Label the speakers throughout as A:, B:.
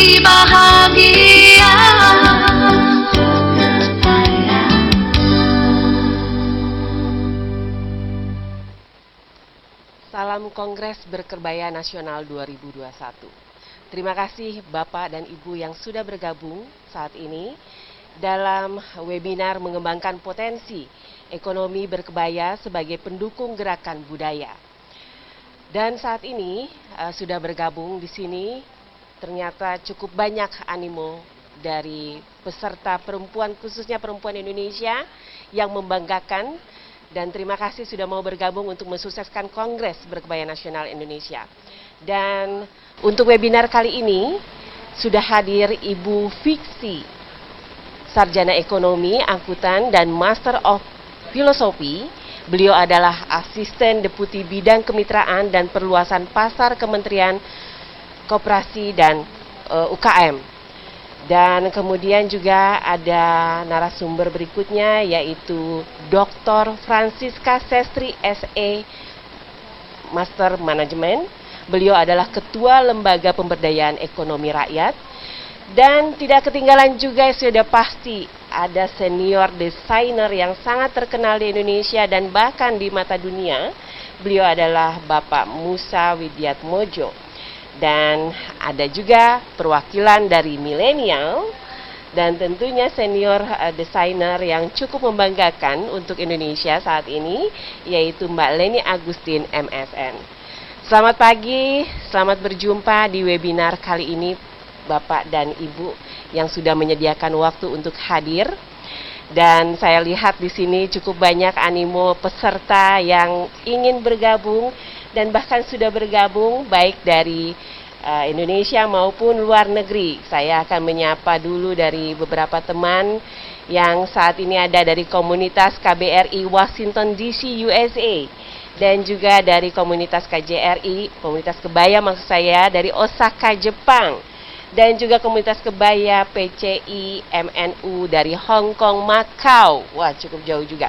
A: hati bahagia.
B: Salam Kongres Berkebaya Nasional 2021. Terima kasih Bapak dan Ibu yang sudah bergabung saat ini dalam webinar mengembangkan potensi ekonomi berkebaya sebagai pendukung gerakan budaya. Dan saat ini sudah bergabung di sini ternyata cukup banyak animo dari peserta perempuan, khususnya perempuan Indonesia yang membanggakan, dan terima kasih sudah mau bergabung untuk mensukseskan Kongres Berkebaya Nasional Indonesia. Dan untuk webinar kali ini sudah hadir Ibu Fiksi, Sarjana Ekonomi, Angkutan, dan Master of Filosofi. Beliau adalah Asisten Deputi Bidang Kemitraan dan Perluasan Pasar Kementerian Koperasi dan UKM. Dan kemudian juga ada narasumber berikutnya, yaitu Dr. Francisca Sestri SE, Master Management. Beliau adalah Ketua Lembaga Pemberdayaan Ekonomi Rakyat. Dan tidak ketinggalan juga, sudah pasti ada senior desainer yang sangat terkenal di Indonesia dan bahkan di mata dunia. Beliau adalah Bapak Musa Widiatmojo. Dan ada juga perwakilan dari milenial dan tentunya senior desainer yang cukup membanggakan untuk Indonesia saat ini, yaitu Mbak Leni Agustin MSN. Selamat pagi, selamat berjumpa di webinar kali ini Bapak dan Ibu yang sudah menyediakan waktu untuk hadir. Dan saya lihat di sini cukup banyak animo peserta yang ingin bergabung dan bahkan sudah bergabung baik dari Indonesia maupun luar negeri. Saya akan menyapa dulu dari beberapa teman yang saat ini ada dari komunitas KBRI Washington DC USA, dan juga dari komunitas KJRI, komunitas kebaya maksud saya, dari Osaka Jepang, dan juga komunitas kebaya PCI MNU dari Hong Kong, Macau. Wah, cukup jauh juga.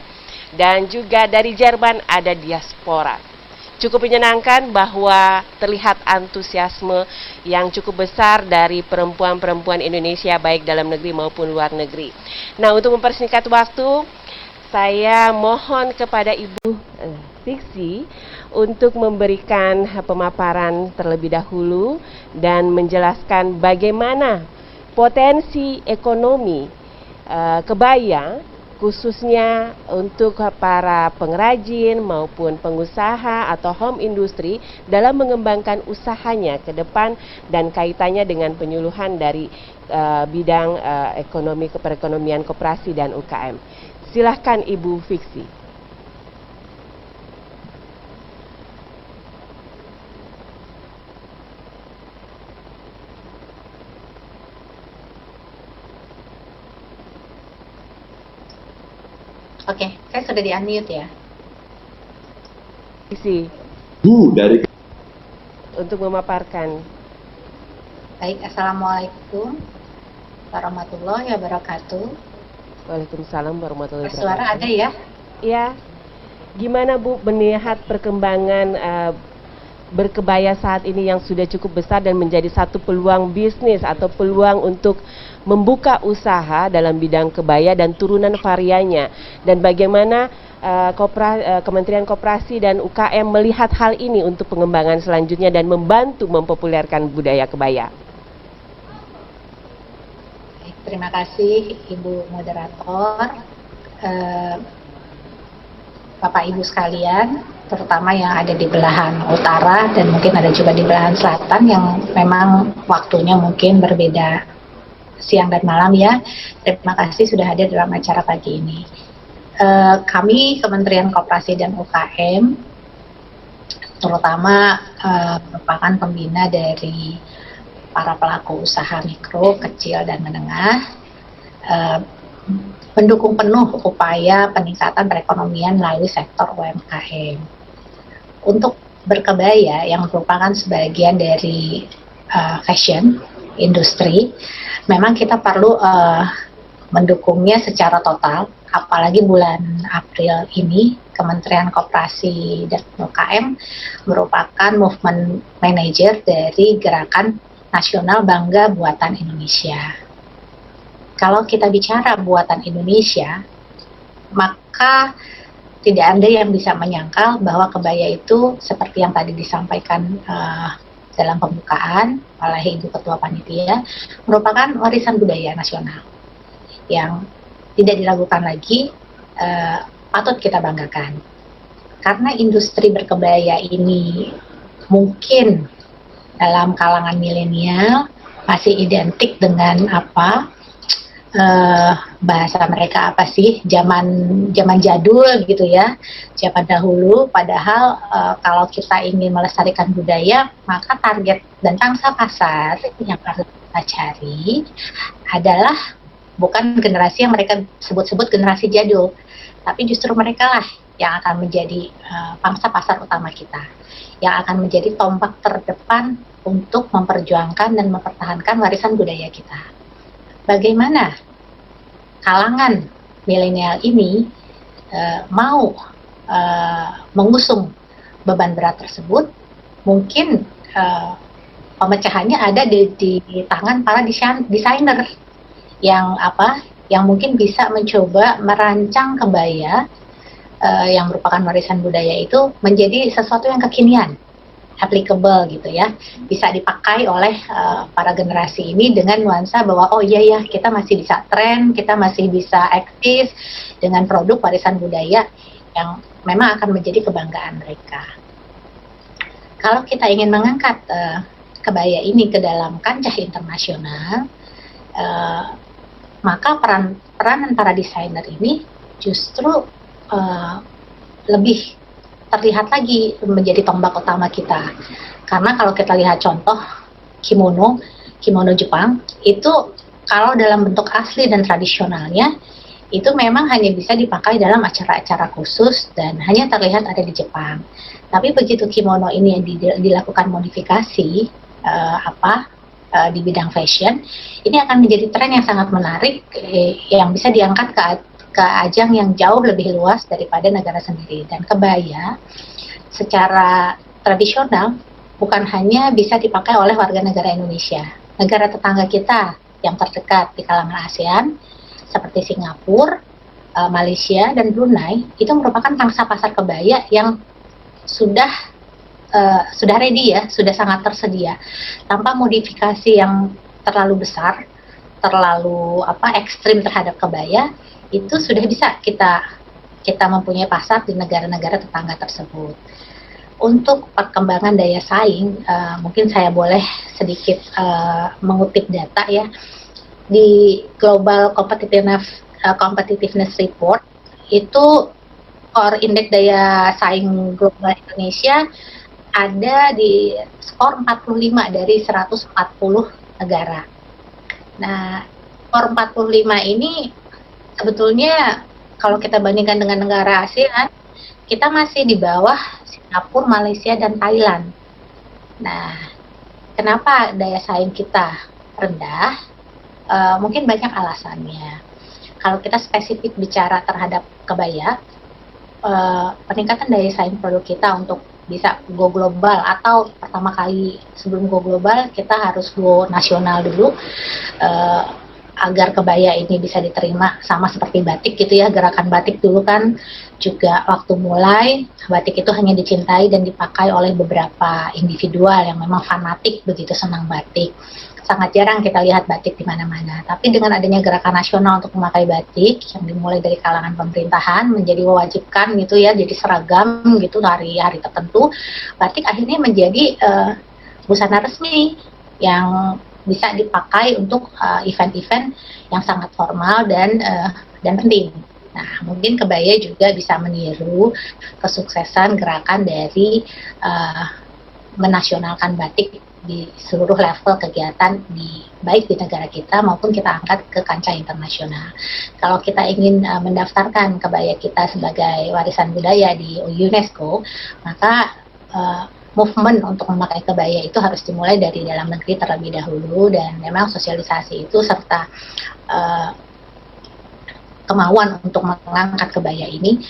B: Dan juga dari Jerman ada diaspora. Cukup menyenangkan bahwa terlihat antusiasme yang cukup besar dari perempuan-perempuan Indonesia baik dalam negeri maupun luar negeri. Nah, untuk mempersingkat waktu, saya mohon kepada Ibu Fiksi untuk memberikan pemaparan terlebih dahulu dan menjelaskan bagaimana potensi ekonomi kebaya khususnya untuk para pengrajin maupun pengusaha atau home industry dalam mengembangkan usahanya ke depan dan kaitannya dengan penyuluhan dari bidang ekonomi perekonomian koperasi dan UKM. Silahkan Ibu Fiksi.
C: Oke, saya sudah di-unmute ya.
B: Isi.
D: Dari
B: Untuk memaparkan.
C: Baik, Assalamualaikum warahmatullahi wabarakatuh.
B: Waalaikumsalam warahmatullahi wabarakatuh.
C: Suara ada ya?
B: Iya. Gimana Bu melihat perkembangan berkebaya saat ini yang sudah cukup besar dan menjadi satu peluang bisnis atau peluang untuk membuka usaha dalam bidang kebaya dan turunan variannya, dan bagaimana Kementerian Koperasi dan UKM melihat hal ini untuk pengembangan selanjutnya dan membantu mempopulerkan budaya kebaya.
C: Baik, terima kasih Ibu Moderator, Bapak Ibu sekalian, terutama yang ada di belahan utara dan mungkin ada juga di belahan selatan yang memang waktunya mungkin berbeda siang dan malam ya. Terima kasih sudah hadir dalam acara pagi ini. Kami Kementerian Koperasi dan UKM terutama merupakan pembina dari para pelaku usaha mikro, kecil, dan menengah, mendukung penuh upaya peningkatan perekonomian melalui sektor UMKM. Untuk berkebaya yang merupakan sebagian dari fashion industri, memang kita perlu mendukungnya secara total, apalagi bulan April ini Kementerian Koperasi dan UKM merupakan movement manager dari gerakan nasional bangga buatan Indonesia. Kalau kita bicara buatan Indonesia, maka tidak ada yang bisa menyangkal bahwa kebaya itu seperti yang tadi disampaikan dalam pembukaan oleh Ibu Ketua Panitia, merupakan warisan budaya nasional yang tidak diragukan lagi, patut kita banggakan. Karena industri berkebaya ini mungkin dalam kalangan milenial masih identik dengan bahasa mereka apa sih, zaman jadul gitu ya, zaman dahulu. Padahal kalau kita ingin melestarikan budaya, maka target dan pangsa pasar yang harus kita cari adalah bukan generasi yang mereka sebut-sebut generasi jadul, tapi justru mereka lah yang akan menjadi pangsa pasar utama kita, yang akan menjadi tombak terdepan untuk memperjuangkan dan mempertahankan warisan budaya kita. Bagaimana kalangan milenial ini mau mengusung beban berat tersebut? Mungkin pemecahannya ada di tangan para desainer yang mungkin bisa mencoba merancang kebaya yang merupakan warisan budaya itu menjadi sesuatu yang kekinian, applicable gitu ya, bisa dipakai oleh para generasi ini dengan nuansa bahwa oh iya ya, kita masih bisa tren, kita masih bisa eksis dengan produk warisan budaya yang memang akan menjadi kebanggaan mereka. Kalau kita ingin mengangkat kebaya ini ke dalam kancah internasional, maka peranan para desainer ini justru lebih terlihat lagi menjadi tombak utama kita. Karena kalau kita lihat contoh kimono Jepang, itu kalau dalam bentuk asli dan tradisionalnya, itu memang hanya bisa dipakai dalam acara-acara khusus dan hanya terlihat ada di Jepang. Tapi begitu kimono ini yang dilakukan modifikasi di bidang fashion, ini akan menjadi tren yang sangat menarik, yang bisa diangkat ke ajang yang jauh lebih luas daripada negara sendiri. Dan kebaya secara tradisional bukan hanya bisa dipakai oleh warga negara Indonesia, negara tetangga kita yang terdekat di kalangan ASEAN seperti Singapura, Malaysia, dan Brunei itu merupakan pangsa pasar kebaya yang sudah ready ya, sudah sangat tersedia tanpa modifikasi yang terlalu besar, terlalu ekstrim terhadap kebaya. Itu sudah bisa kita mempunyai pasar di negara-negara tetangga tersebut. Untuk perkembangan daya saing, mungkin saya boleh sedikit mengutip data ya. Di Global Competitiveness Report itu skor indeks daya saing global Indonesia ada di skor 45 dari 140 negara. Nah, skor 45 ini sebetulnya kalau kita bandingkan dengan negara ASEAN, kita masih di bawah Singapura, Malaysia, dan Thailand. Nah, kenapa daya saing kita rendah? Mungkin banyak alasannya. Kalau kita spesifik bicara terhadap kebaya, peningkatan daya saing produk kita untuk bisa go global, atau pertama kali sebelum go global kita harus go nasional dulu, agar kebaya ini bisa diterima sama seperti batik gitu ya. Gerakan batik dulu kan juga waktu mulai, batik itu hanya dicintai dan dipakai oleh beberapa individual yang memang fanatik, begitu senang batik. Sangat jarang kita lihat batik di mana-mana. Tapi dengan adanya gerakan nasional untuk memakai batik yang dimulai dari kalangan pemerintahan menjadi mewajibkan gitu ya, jadi seragam gitu hari-hari tertentu, batik akhirnya menjadi busana resmi yang bisa dipakai untuk event-event yang sangat formal dan penting. Nah, mungkin kebaya juga bisa meniru kesuksesan gerakan dari menasionalkan batik di seluruh level kegiatan baik di negara kita maupun kita angkat ke kancah internasional. Kalau kita ingin mendaftarkan kebaya kita sebagai warisan budaya di UNESCO, maka movement untuk memakai kebaya itu harus dimulai dari dalam negeri terlebih dahulu, dan memang sosialisasi itu serta kemauan untuk mengangkat kebaya ini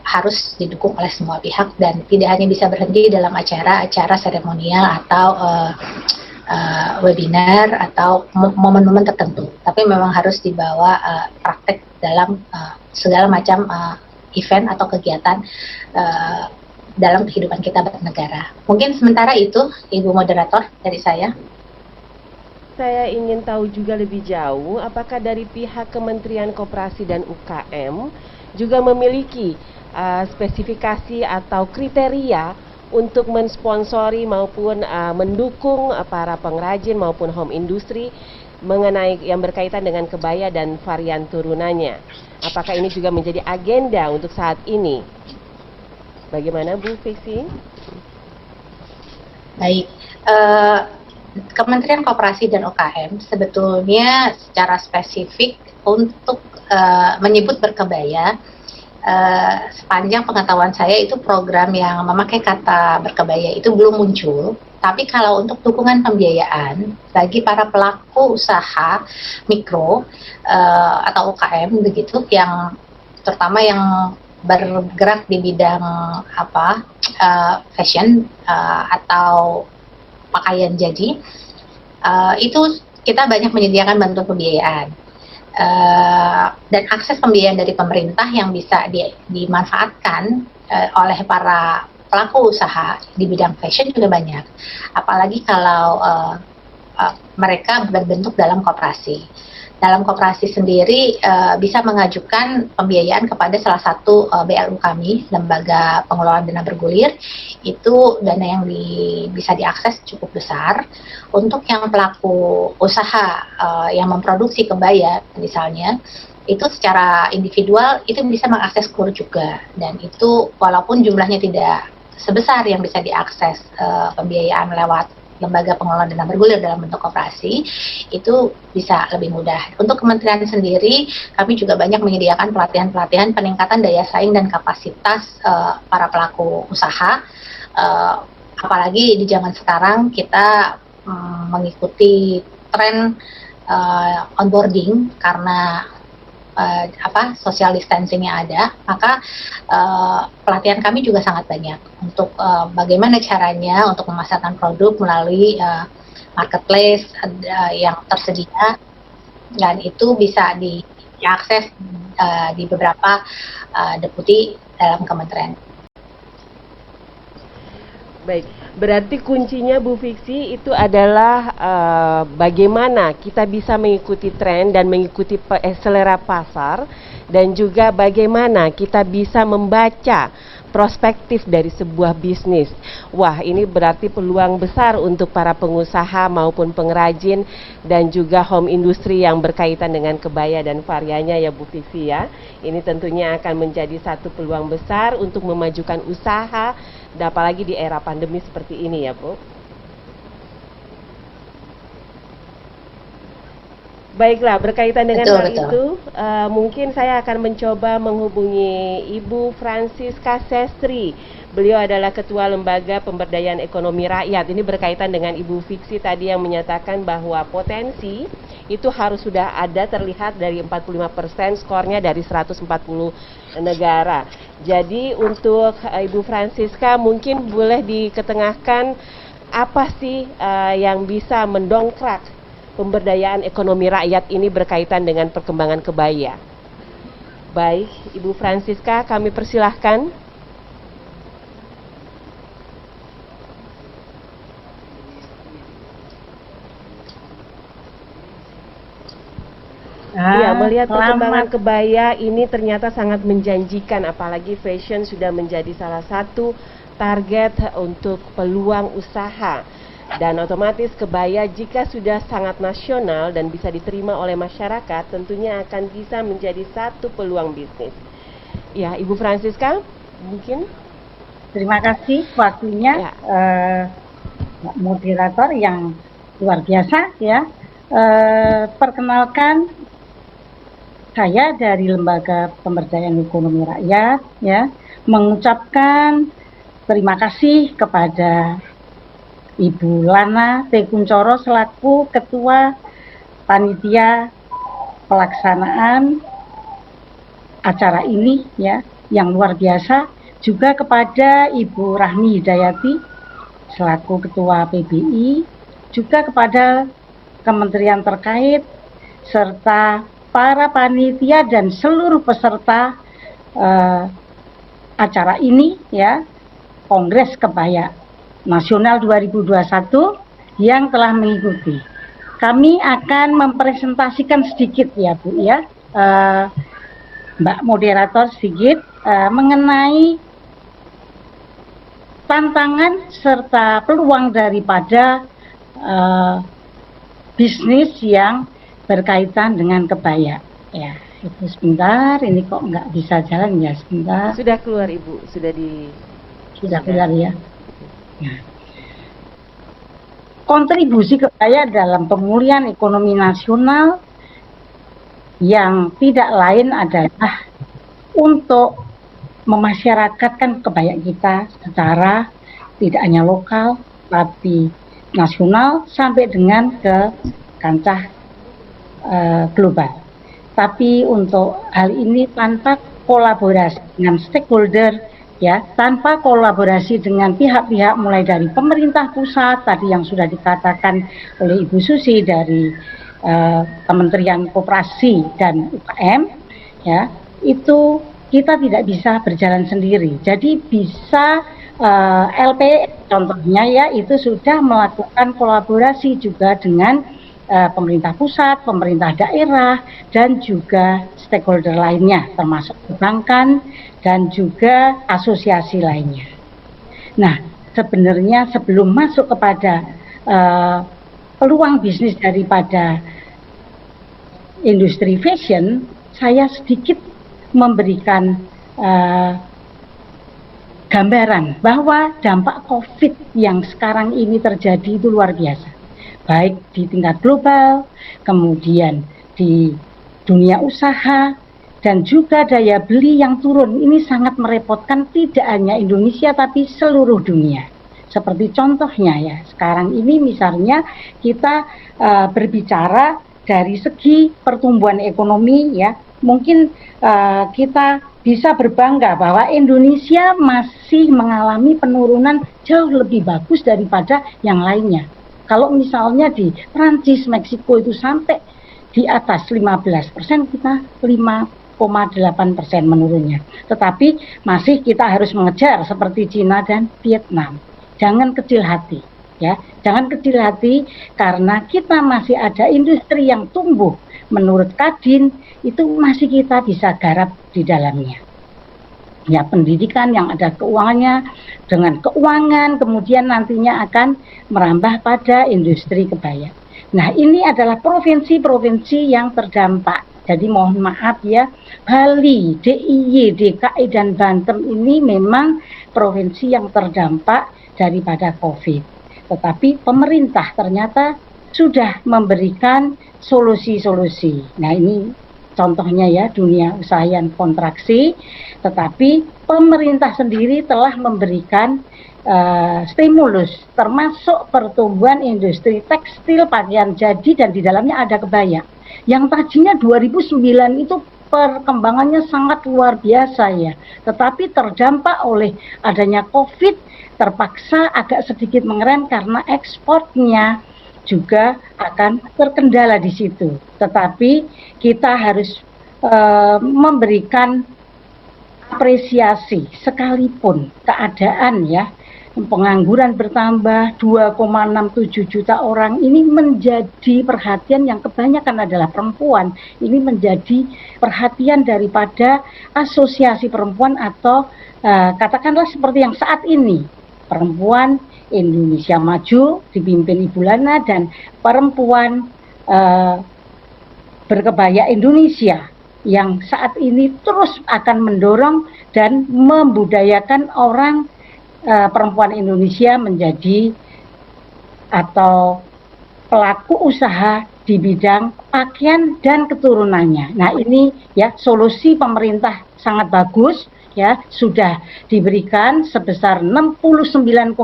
C: harus didukung oleh semua pihak dan tidak hanya bisa berhenti dalam acara-acara seremonial atau webinar atau momen-momen tertentu, tapi memang harus dibawa praktek dalam segala macam event atau kegiatan dalam kehidupan kita bernegara. Mungkin sementara itu, Ibu Moderator, dari saya.
B: Saya ingin tahu juga lebih jauh, apakah dari pihak Kementerian Koperasi dan UKM juga memiliki spesifikasi atau kriteria untuk mensponsori maupun mendukung para pengrajin maupun home industry mengenai yang berkaitan dengan kebaya dan varian turunannya. Apakah ini juga menjadi agenda untuk saat ini? Bagaimana Bu Fiksi?
C: Baik, Kementerian Koperasi dan UKM sebetulnya secara spesifik untuk menyebut berkebaya, sepanjang pengetahuan saya itu program yang memakai kata berkebaya itu belum muncul. Tapi kalau untuk dukungan pembiayaan bagi para pelaku usaha mikro atau UKM begitu, yang terutama yang bergerak di bidang fashion atau pakaian jadi, itu kita banyak menyediakan bantuan pembiayaan dan akses pembiayaan dari pemerintah yang bisa dimanfaatkan oleh para pelaku usaha di bidang fashion juga banyak, apalagi kalau mereka berbentuk dalam koperasi. Dalam koperasi sendiri bisa mengajukan pembiayaan kepada salah satu BLU kami, Lembaga Pengelolaan Dana Bergulir. Itu dana yang bisa diakses cukup besar. Untuk yang pelaku usaha yang memproduksi kebaya misalnya, itu secara individual itu bisa mengakses KUR juga, dan itu walaupun jumlahnya tidak sebesar yang bisa diakses pembiayaan lewat Lembaga Pengelolaan Dana Bergulir dalam bentuk koperasi, itu bisa lebih mudah. Untuk kementerian sendiri, kami juga banyak menyediakan pelatihan-pelatihan peningkatan daya saing dan kapasitas para pelaku usaha, apalagi di zaman sekarang kita mengikuti tren onboarding karena social distancing-nya ada, maka pelatihan kami juga sangat banyak untuk bagaimana caranya untuk memasarkan produk melalui marketplace yang tersedia, dan itu bisa diakses di beberapa deputi dalam kementerian.
B: Baik, berarti kuncinya Bu Fiksi itu adalah bagaimana kita bisa mengikuti tren dan mengikuti selera pasar, dan juga bagaimana kita bisa membaca prospektif dari sebuah bisnis. Wah, ini berarti peluang besar untuk para pengusaha maupun pengrajin dan juga home industry yang berkaitan dengan kebaya dan variannya ya Bu Fiksi ya. Ini tentunya akan menjadi satu peluang besar untuk memajukan usaha, dan apalagi di era pandemi seperti ini ya Bu. Baiklah, berkaitan dengan hal itu, mungkin saya akan mencoba menghubungi Ibu Francisca Sestri. Beliau adalah Ketua Lembaga Pemberdayaan Ekonomi Rakyat. Ini berkaitan dengan Ibu Fiksi tadi yang menyatakan bahwa potensi itu harus sudah ada terlihat dari 45% skornya dari 140 negara. Jadi untuk Ibu Francisca mungkin boleh diketengahkan apa sih yang bisa mendongkrak pemberdayaan ekonomi rakyat ini berkaitan dengan perkembangan kebaya. Baik, Ibu Francisca, kami persilahkan. Iya, melihat perkembangan kebaya ini ternyata sangat menjanjikan, apalagi fashion sudah menjadi salah satu target untuk peluang usaha. Dan otomatis kebaya jika sudah sangat nasional dan bisa diterima oleh masyarakat, tentunya akan bisa menjadi satu peluang bisnis. Ya, Ibu Francisca, mungkin.
D: Terima kasih waktunya, moderator yang luar biasa ya. Perkenalkan, saya dari Lembaga Pemberdayaan Ekonomi Rakyat ya, mengucapkan terima kasih kepada Ibu Lana T. Kuncoro selaku Ketua Panitia Pelaksanaan acara ini ya, yang luar biasa, juga kepada Ibu Rahmi Hidayati selaku Ketua PBI, juga kepada kementerian terkait serta para panitia dan seluruh peserta acara ini ya, Kongres Kebaya Nasional 2021 yang telah mengikuti. Kami akan mempresentasikan sedikit ya Bu ya, Mbak Moderator sedikit mengenai tantangan serta peluang daripada bisnis yang berkaitan dengan kebaya. Ya, itu sebentar. Ini kok nggak bisa jalan ya, sebentar.
B: Sudah keluar Ibu,
D: Sudah keluar ya. Nah, kontribusi kebaya dalam pemulihan ekonomi nasional yang tidak lain adalah untuk memasyarakatkan kebaya kita secara tidak hanya lokal tapi nasional sampai dengan ke kancah global. Tapi untuk hal ini tanpa kolaborasi dengan stakeholder ya, tanpa kolaborasi dengan pihak-pihak mulai dari pemerintah pusat tadi yang sudah dikatakan oleh Ibu Susi dari Kementerian Koperasi dan UKM ya, itu kita tidak bisa berjalan sendiri. Jadi bisa LP contohnya ya, itu sudah melakukan kolaborasi juga dengan pemerintah pusat, pemerintah daerah, dan juga stakeholder lainnya, termasuk perbankan dan juga asosiasi lainnya. Nah, sebenarnya sebelum masuk kepada peluang bisnis daripada industri fashion, saya sedikit memberikan gambaran bahwa dampak COVID yang sekarang ini terjadi itu luar biasa. Baik di tingkat global, kemudian di dunia usaha, dan juga daya beli yang turun. Ini sangat merepotkan tidak hanya Indonesia tapi seluruh dunia. Seperti contohnya ya, sekarang ini misalnya kita berbicara dari segi pertumbuhan ekonomi ya, mungkin kita bisa berbangga bahwa Indonesia masih mengalami penurunan jauh lebih bagus daripada yang lainnya. Kalau misalnya di Prancis, Meksiko itu sampai di atas 15%, kita 5,8% menurunnya. Tetapi masih kita harus mengejar seperti Cina dan Vietnam. Jangan kecil hati, ya. Jangan kecil hati karena kita masih ada industri yang tumbuh. Menurut Kadin itu masih kita bisa garap di dalamnya. Ya, pendidikan yang ada keuangannya, dengan keuangan kemudian nantinya akan merambah pada industri kebaya. Nah, ini adalah provinsi-provinsi yang terdampak. Jadi mohon maaf ya, Bali, DIY, DKI dan Banten ini memang provinsi yang terdampak daripada COVID. Tetapi pemerintah ternyata sudah memberikan solusi-solusi. Nah, ini contohnya ya, dunia usaha yang kontraksi, tetapi pemerintah sendiri telah memberikan stimulus, termasuk pertumbuhan industri tekstil, pakaian jadi, dan di dalamnya ada kebaya. Yang tadinya 2009 itu perkembangannya sangat luar biasa ya, tetapi terdampak oleh adanya COVID, terpaksa agak sedikit mengerem karena ekspornya juga akan terkendala di situ. Tetapi kita harus memberikan apresiasi sekalipun keadaan ya, pengangguran bertambah 2,67 juta orang, ini menjadi perhatian yang kebanyakan adalah perempuan. Ini menjadi perhatian daripada asosiasi perempuan atau katakanlah seperti yang saat ini, Perempuan Indonesia Maju dipimpin Ibu Lana dan Perempuan Berkebaya Indonesia yang saat ini terus akan mendorong dan membudayakan orang perempuan Indonesia menjadi atau pelaku usaha di bidang pakaian dan keturunannya. Nah, ini ya solusi pemerintah sangat bagus ya, sudah diberikan sebesar 69,5,20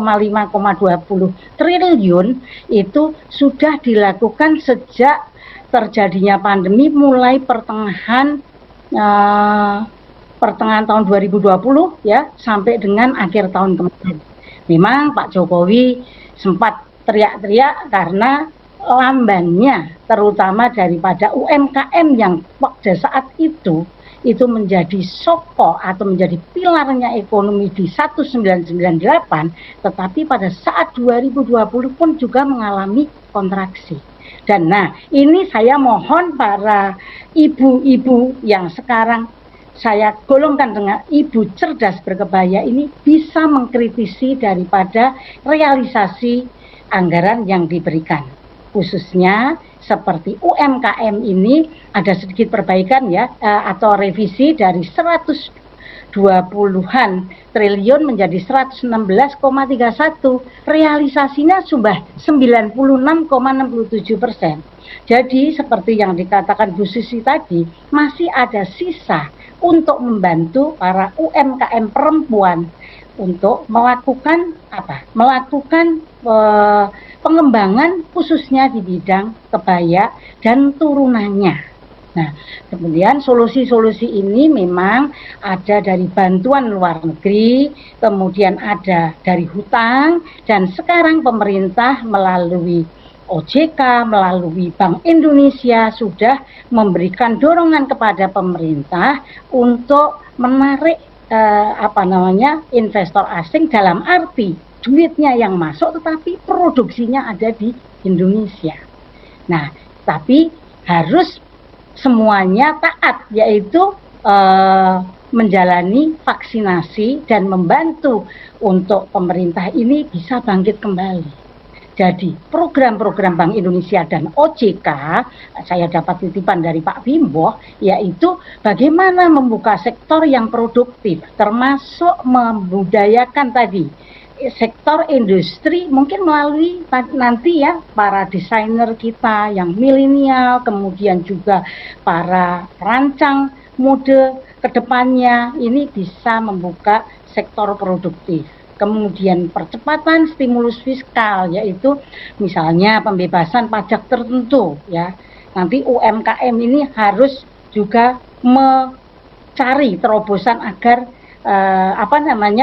D: triliun, itu sudah dilakukan sejak terjadinya pandemi mulai pertengahan tahun 2020 ya sampai dengan akhir tahun kemarin. Memang Pak Jokowi sempat teriak-teriak karena lambannya terutama daripada UMKM yang pada saat itu menjadi sokok atau menjadi pilarnya ekonomi di 1998, tetapi pada saat 2020 pun juga mengalami kontraksi. Dan nah, ini saya mohon para ibu-ibu yang sekarang saya golongkan dengan ibu cerdas berkebaya ini bisa mengkritisi daripada realisasi anggaran yang diberikan. Khususnya seperti UMKM ini ada sedikit perbaikan ya, atau revisi dari 120-an triliun menjadi 116,31. Realisasinya sudah 96,67%. Jadi seperti yang dikatakan Bu Susi tadi, masih ada sisa untuk membantu para UMKM perempuan untuk melakukan apa? Melakukan pengembangan khususnya di bidang kebaya dan turunannya. Nah, kemudian solusi-solusi ini memang ada dari bantuan luar negeri, kemudian ada dari hutang, dan sekarang pemerintah melalui OJK, melalui Bank Indonesia sudah memberikan dorongan kepada pemerintah untuk menarik investor asing, dalam arti duitnya yang masuk tetapi produksinya ada di Indonesia. Nah, tapi harus semuanya taat, yaitu menjalani vaksinasi dan membantu untuk pemerintah ini bisa bangkit kembali. Jadi program-program Bank Indonesia dan OJK, saya dapat titipan dari Pak Bimbo, yaitu bagaimana membuka sektor yang produktif, termasuk membudayakan tadi sektor industri, mungkin melalui nanti ya para desainer kita yang milenial, kemudian juga para perancang mode kedepannya ini bisa membuka sektor produktif. Kemudian percepatan stimulus fiskal, yaitu misalnya pembebasan pajak tertentu ya. Nanti UMKM ini harus juga mencari terobosan agar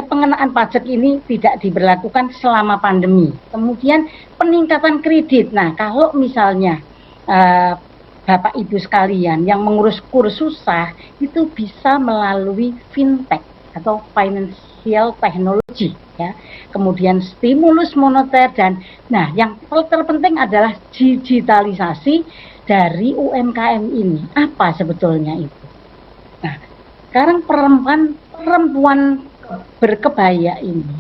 D: pengenaan pajak ini tidak diberlakukan selama pandemi. Kemudian peningkatan kredit. Nah, kalau misalnya Bapak Ibu sekalian yang mengurus kurs susah itu bisa melalui fintech atau financial technology ya. Kemudian stimulus moneter dan nah yang terpenting adalah digitalisasi dari UMKM ini. Apa sebetulnya itu? Nah, sekarang perempuan berkebaya ini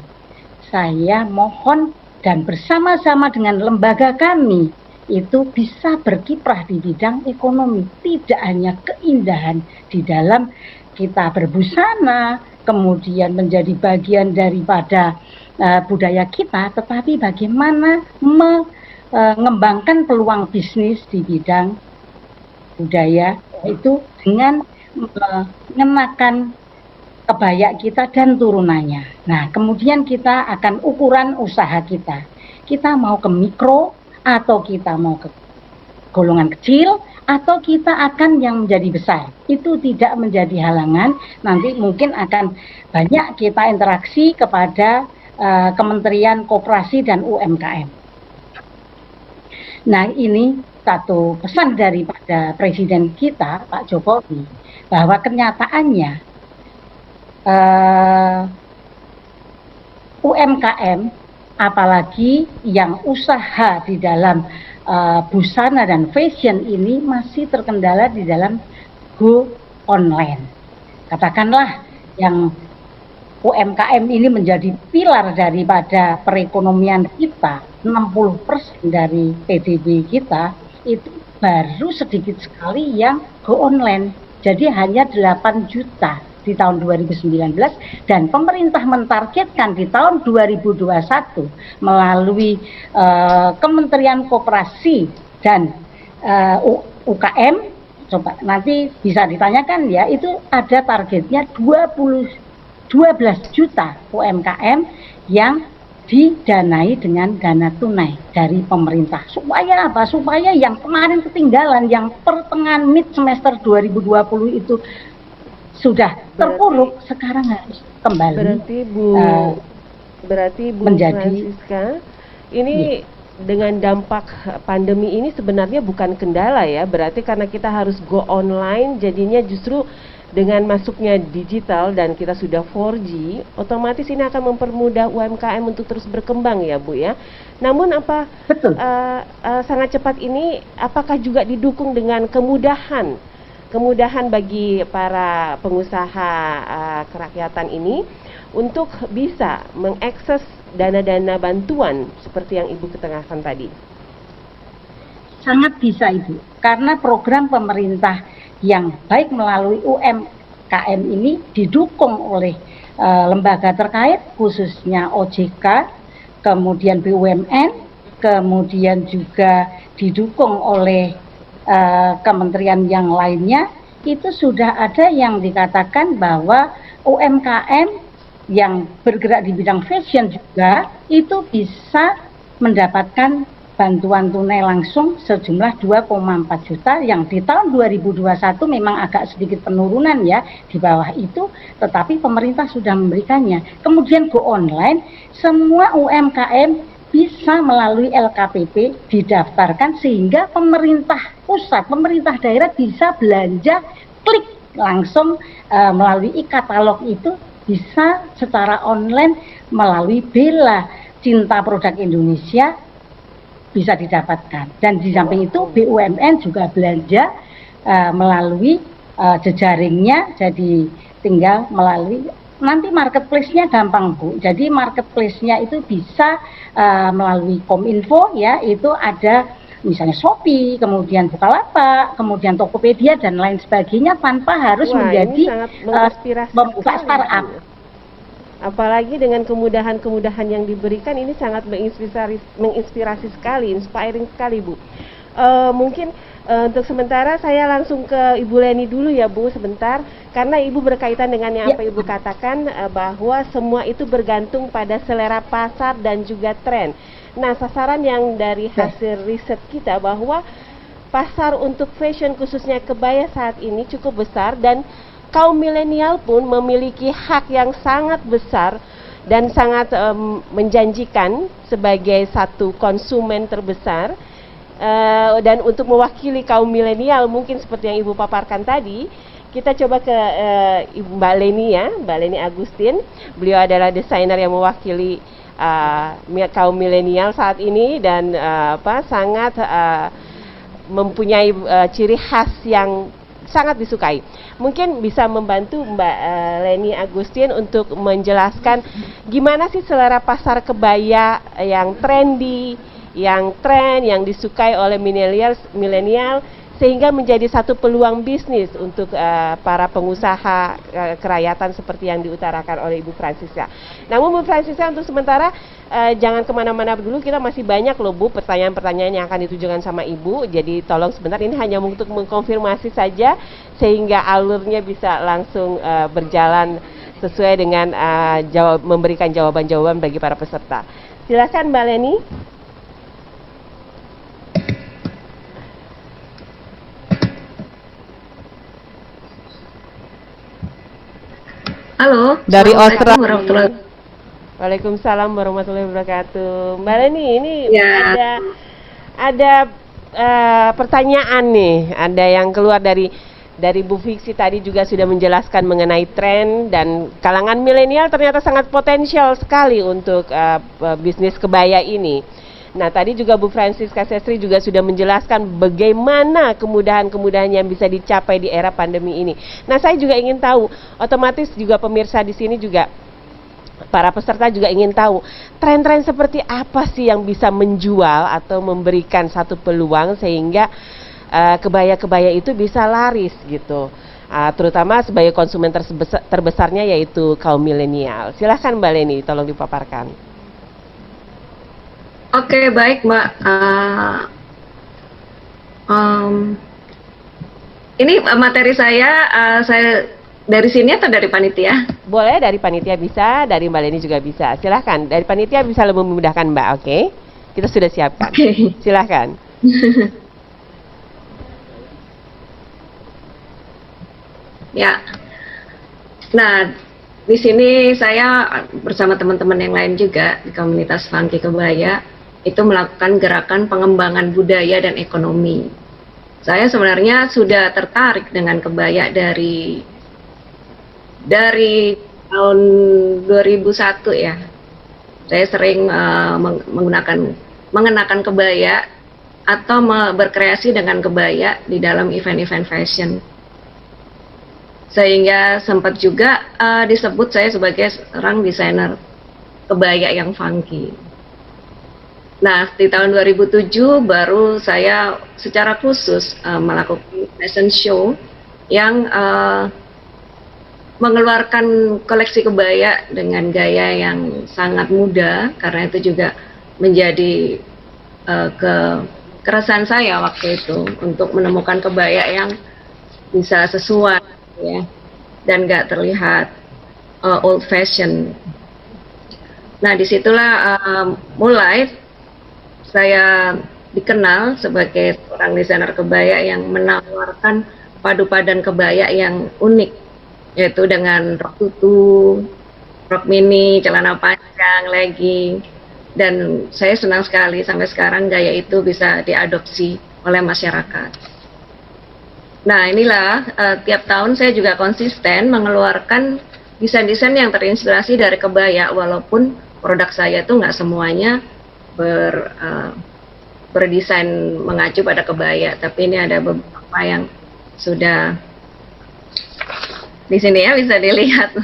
D: saya mohon dan bersama-sama dengan lembaga kami itu bisa berkiprah di bidang ekonomi, tidak hanya keindahan di dalam kita berbusana, kemudian menjadi bagian daripada budaya kita, tetapi bagaimana mengembangkan peluang bisnis di bidang budaya itu dengan mengenakan kebaya kita dan turunannya. Nah, kemudian kita akan ukuran usaha kita. Kita mau ke mikro atau kita mau ke golongan kecil atau kita akan yang menjadi besar. Itu tidak menjadi halangan. Nanti mungkin akan banyak kita interaksi kepada Kementerian Koperasi dan UMKM. Nah, ini satu pesan daripada Presiden kita, Pak Jokowi, bahwa kenyataannya UMKM, apalagi yang usaha di dalam busana dan fashion ini masih terkendala di dalam go online. Katakanlah yang UMKM ini menjadi pilar daripada perekonomian kita, 60% dari PDB kita, itu baru sedikit sekali yang go online. Jadi hanya 8 juta di tahun 2019 dan pemerintah mentargetkan di tahun 2021 melalui Kementerian Koperasi dan UKM, coba nanti bisa ditanyakan ya, itu ada targetnya 12 juta UMKM yang didanai dengan dana tunai dari pemerintah. Supaya apa? Supaya yang kemarin ketinggalan, yang pertengahan mid semester 2020 itu sudah terpuruk, sekarang harus kembali.
B: Berarti Bu
D: menjadi
B: Francisca, ini dengan dampak pandemi ini sebenarnya bukan kendala ya, berarti karena kita harus go online, jadinya justru dengan masuknya digital dan kita sudah 4G, otomatis ini akan mempermudah UMKM untuk terus berkembang ya Bu ya. Namun
D: Betul.
B: Sangat cepat ini apakah juga didukung dengan kemudahan bagi para pengusaha kerakyatan ini untuk bisa mengakses dana-dana bantuan seperti yang Ibu ketengahkan tadi?
D: Sangat bisa Ibu, karena program pemerintah yang baik melalui UMKM ini didukung oleh lembaga terkait, khususnya OJK, kemudian BUMN, kemudian juga didukung oleh kementerian yang lainnya. Itu sudah ada yang dikatakan bahwa UMKM yang bergerak di bidang fashion juga itu bisa mendapatkan bantuan tunai langsung sejumlah 2,4 juta yang di tahun 2021 memang agak sedikit penurunan ya di bawah itu, tetapi pemerintah sudah memberikannya. Kemudian go online, semua UMKM bisa melalui LKPP didaftarkan sehingga pemerintah pusat, pemerintah daerah bisa belanja klik langsung melalui e-katalog itu, bisa secara online melalui Bella Cinta Produk Indonesia bisa didapatkan. Dan di samping itu BUMN juga belanja melalui jejaringnya, jadi tinggal melalui nanti marketplace-nya gampang Bu. Jadi marketplace-nya itu bisa melalui Kominfo ya, itu ada misalnya Shopee, kemudian Bukalapak, kemudian Tokopedia dan lain sebagainya tanpa harus menjadi membuka startup.
B: Apalagi dengan kemudahan-kemudahan yang diberikan, ini sangat menginspirasi sekali, inspiring sekali Bu. Mungkin untuk sementara saya langsung ke Ibu Leni dulu ya Bu sebentar, karena Ibu berkaitan dengan yang apa Ibu katakan bahwa semua itu bergantung pada selera pasar dan juga tren. Nah, sasaran yang dari hasil riset kita bahwa pasar untuk fashion khususnya kebaya saat ini cukup besar, dan kaum milenial pun memiliki hak yang sangat besar dan sangat menjanjikan sebagai satu konsumen terbesar. Dan untuk mewakili kaum milenial mungkin seperti yang Ibu paparkan tadi, kita coba ke Ibu Mbak Leni ya, Mbak Leni Agustin. Beliau adalah desainer yang mewakili kaum milenial saat ini dan sangat mempunyai ciri khas yang sangat disukai. Mungkin bisa membantu Mbak Leni Agustin untuk menjelaskan gimana sih selera pasar kebaya yang trendy, yang tren, yang disukai oleh milenial sehingga menjadi satu peluang bisnis untuk para pengusaha kerakyatan seperti yang diutarakan oleh Ibu Francisca. Namun Bu Francisca untuk sementara jangan kemana-mana dulu, kita masih banyak loh Bu pertanyaan-pertanyaan yang akan ditujukan sama Ibu, jadi tolong sebentar, ini hanya untuk mengkonfirmasi saja sehingga alurnya bisa langsung berjalan sesuai dengan memberikan jawaban-jawaban bagi para peserta. Silakan Mbak Leni.
E: Halo,
B: dari
E: Assalamualaikum warahmatullahi
B: wabarakatuh. Waalaikumsalam warahmatullahi wabarakatuh. Mbak Leni, ini
E: Ya.
B: ada pertanyaan nih, ada yang keluar dari Bu Fiksi tadi juga sudah menjelaskan mengenai tren, dan kalangan milenial ternyata sangat potensial sekali untuk bisnis kebaya ini. Nah, tadi juga Bu Francisca Sestri juga sudah menjelaskan bagaimana kemudahan-kemudahan yang bisa dicapai di era pandemi ini. Nah, saya juga ingin tahu, otomatis juga pemirsa di sini juga, para peserta juga ingin tahu, tren-tren seperti apa sih yang bisa menjual atau memberikan satu peluang sehingga kebaya-kebaya itu bisa laris gitu. Terutama sebagai konsumen terbesarnya yaitu kaum milenial. Silahkan Mbak Leni, tolong dipaparkan.
E: Oke, baik Mbak. Ini materi saya dari sini atau dari panitia?
B: Boleh dari panitia bisa, dari Mbak Leni juga bisa. Silahkan, dari panitia bisa lebih memudahkan Mbak, oke? Kita sudah siapkan. Silahkan.
E: Ya. Nah, di sini saya bersama teman-teman yang lain juga di komunitas Funky Kebaya itu melakukan gerakan pengembangan budaya dan ekonomi. Saya sebenarnya sudah tertarik dengan kebaya dari tahun 2001 ya. Saya sering mengenakan kebaya atau berkreasi dengan kebaya di dalam event-event fashion. Sehingga sempat juga disebut saya sebagai seorang desainer kebaya yang funky. Nah, di tahun 2007 baru saya secara khusus melakukan fashion show yang mengeluarkan koleksi kebaya dengan gaya yang sangat muda, karena itu juga menjadi keresahan saya waktu itu untuk menemukan kebaya yang bisa sesuai ya, dan nggak terlihat old fashion. Nah, disitulah mulai saya dikenal sebagai seorang desainer kebaya yang menawarkan padu padan kebaya yang unik, yaitu dengan rok tutu, rok mini, celana panjang, legging, dan saya senang sekali sampai sekarang gaya itu bisa diadopsi oleh masyarakat. Nah, inilah tiap tahun saya juga konsisten mengeluarkan desain-desain yang terinspirasi dari kebaya, walaupun produk saya itu nggak semuanya berdesain mengacu pada kebaya, tapi ini ada beberapa yang sudah di sini ya, bisa dilihat.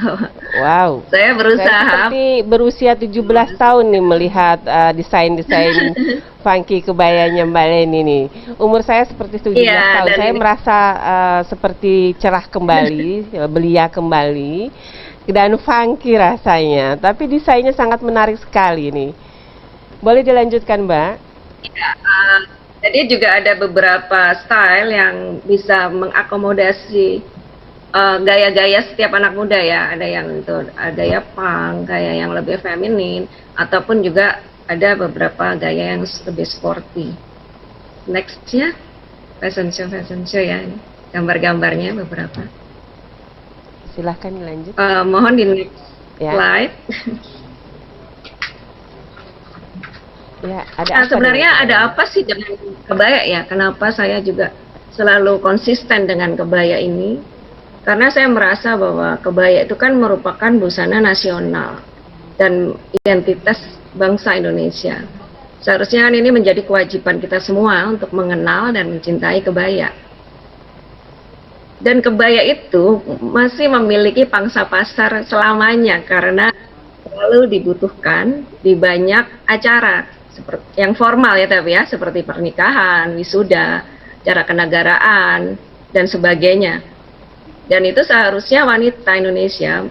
B: Wow.
E: Saya berusaha.
B: Saya seperti berusia 17 tahun nih melihat desain-desain funky kebayanya Mbak Leni nih. Umur saya seperti 17 tahun. Saya merasa seperti cerah kembali, belia kembali, dan funky rasanya. Tapi desainnya sangat menarik sekali nih. Boleh dilanjutkan, Mbak?
E: Ya, jadi juga ada beberapa style yang bisa mengakomodasi gaya-gaya setiap anak muda ya. Ada yang itu gaya punk, gaya yang lebih feminin, ataupun juga ada beberapa gaya yang lebih sporty. Next ya, fashion show ya. Gambar-gambarnya beberapa.
B: Silahkan dilanjut.
E: Mohon di next slide.
B: Ya, ada
E: sebenarnya ada apa sih dengan kebaya ya? Kenapa saya juga selalu konsisten dengan kebaya ini? Karena saya merasa bahwa kebaya itu kan merupakan busana nasional dan identitas bangsa Indonesia. Seharusnya kan ini menjadi kewajiban kita semua untuk mengenal dan mencintai kebaya. Dan kebaya itu masih memiliki pangsa pasar selamanya karena selalu dibutuhkan di banyak acara seperti yang formal ya, tapi ya seperti pernikahan, wisuda, acara kenegaraan dan sebagainya. Dan itu seharusnya wanita Indonesia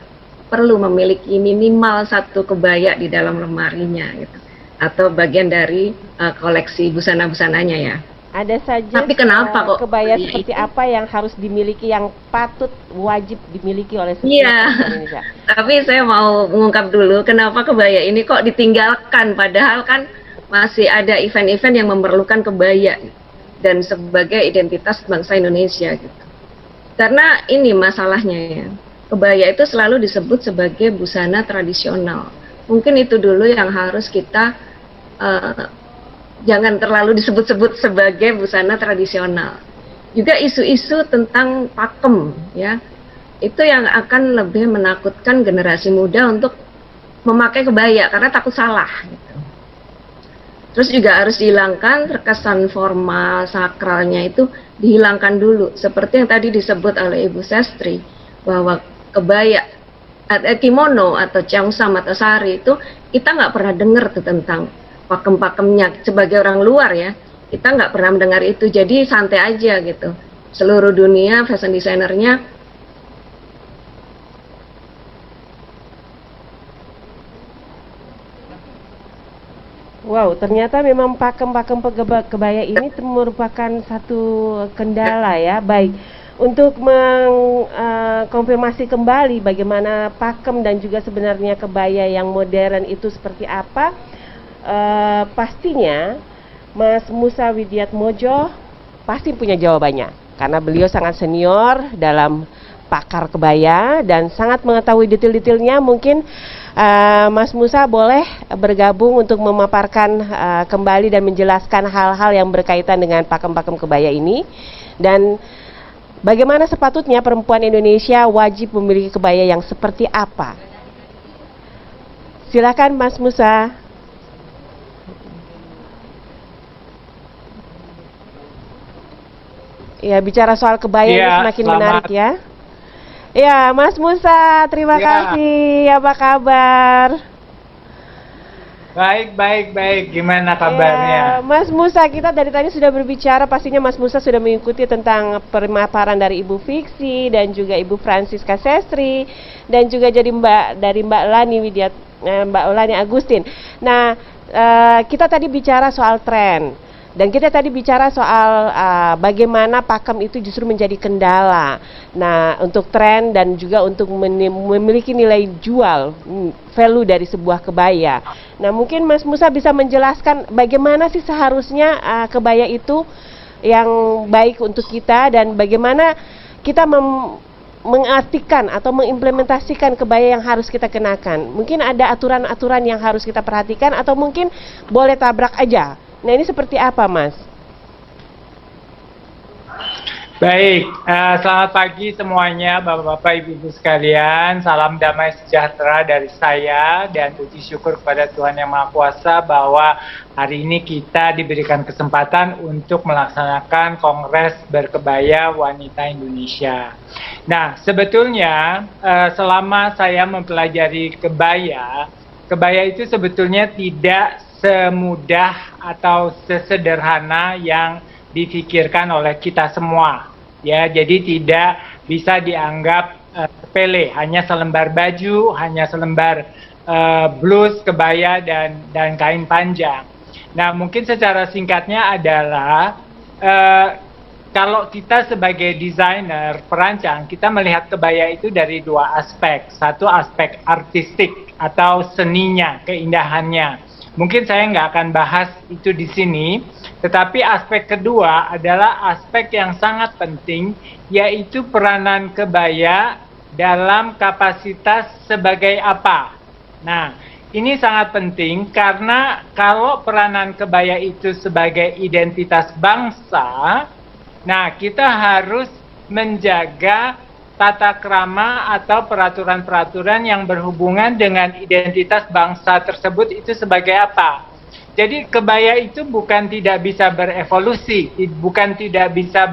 E: perlu memiliki minimal satu kebaya di dalam lemarinya gitu, atau bagian dari koleksi busana-busananya ya.
B: Ada saja.
E: Tapi kenapa kok
B: kebaya seperti apa yang harus dimiliki, yang patut wajib dimiliki oleh setiap orang Indonesia?
E: Tapi saya mau mengungkap dulu kenapa kebaya ini kok ditinggalkan, padahal kan masih ada event-event yang memerlukan kebaya dan sebagai identitas bangsa Indonesia gitu. Karena ini masalahnya ya, kebaya itu selalu disebut sebagai busana tradisional. Mungkin itu dulu yang harus kita jangan terlalu disebut-sebut sebagai busana tradisional. Juga isu-isu tentang pakem ya, itu yang akan lebih menakutkan generasi muda untuk memakai kebaya karena takut salah gitu. Terus juga harus dihilangkan terkesan formal, sakralnya itu dihilangkan dulu. Seperti yang tadi disebut oleh Ibu Sestri, bahwa kebaya, kimono atau cheongsam atau sari itu kita nggak pernah dengar tuh tentang pakem-pakemnya. Sebagai orang luar ya, kita nggak pernah mendengar itu. Jadi santai aja gitu. Seluruh dunia fashion desainernya
B: wow, ternyata memang pakem-pakem kebaya ini merupakan satu kendala ya. Baik, untuk mengkonfirmasi kembali bagaimana pakem dan juga sebenarnya kebaya yang modern itu seperti apa, pastinya Mas Musa Widiatmodjo pasti punya jawabannya. Karena beliau sangat senior dalam pakar kebaya dan sangat mengetahui detail-detailnya. Mungkin Mas Musa boleh bergabung untuk memaparkan kembali dan menjelaskan hal-hal yang berkaitan dengan pakem-pakem kebaya ini, dan bagaimana sepatutnya perempuan Indonesia wajib memiliki kebaya yang seperti apa. Silakan Mas Musa. Ya, bicara soal kebaya ini semakin menarik ya. Ya, Mas Musa, terima kasih. Apa kabar?
F: Baik. Gimana kabarnya?
B: Ya, Mas Musa, kita dari tadi sudah berbicara, pastinya Mas Musa sudah mengikuti tentang pemaparan dari Ibu Fiksi dan juga Ibu Francisca Sestri dan juga jadi Mbak Lani Agustin. Nah, kita tadi bicara soal tren. Dan kita tadi bicara soal bagaimana pakem itu justru menjadi kendala. Nah, untuk tren dan juga untuk memiliki nilai jual, value dari sebuah kebaya. Nah, mungkin Mas Musa bisa menjelaskan bagaimana sih seharusnya kebaya itu yang baik untuk kita, dan bagaimana kita mengartikan atau mengimplementasikan kebaya yang harus kita kenakan. Mungkin ada aturan-aturan yang harus kita perhatikan, atau mungkin boleh tabrak aja. Nah, ini seperti apa, Mas?
F: Baik, selamat pagi semuanya Bapak-Bapak, Ibu-Ibu sekalian. Salam damai sejahtera dari saya, dan puji syukur kepada Tuhan Yang Maha Kuasa bahwa hari ini kita diberikan kesempatan untuk melaksanakan Kongres Berkebaya Wanita Indonesia. Nah, sebetulnya selama saya mempelajari kebaya itu sebetulnya tidak semudah atau sesederhana yang dipikirkan oleh kita semua, ya. Jadi tidak bisa dianggap sepele, hanya selembar baju, hanya selembar blus, kebaya dan kain panjang. Nah, mungkin secara singkatnya adalah kalau kita sebagai desainer, perancang, kita melihat kebaya itu dari dua aspek. Satu, aspek artistik atau seninya, keindahannya. Mungkin saya nggak akan bahas itu di sini, tetapi aspek kedua adalah aspek yang sangat penting, yaitu peranan kebaya dalam kapasitas sebagai apa. Nah, ini sangat penting karena kalau peranan kebaya itu sebagai identitas bangsa, nah kita harus menjaga tata krama atau peraturan-peraturan yang berhubungan dengan identitas bangsa tersebut itu sebagai apa. Jadi kebaya itu bukan tidak bisa berevolusi, bukan tidak bisa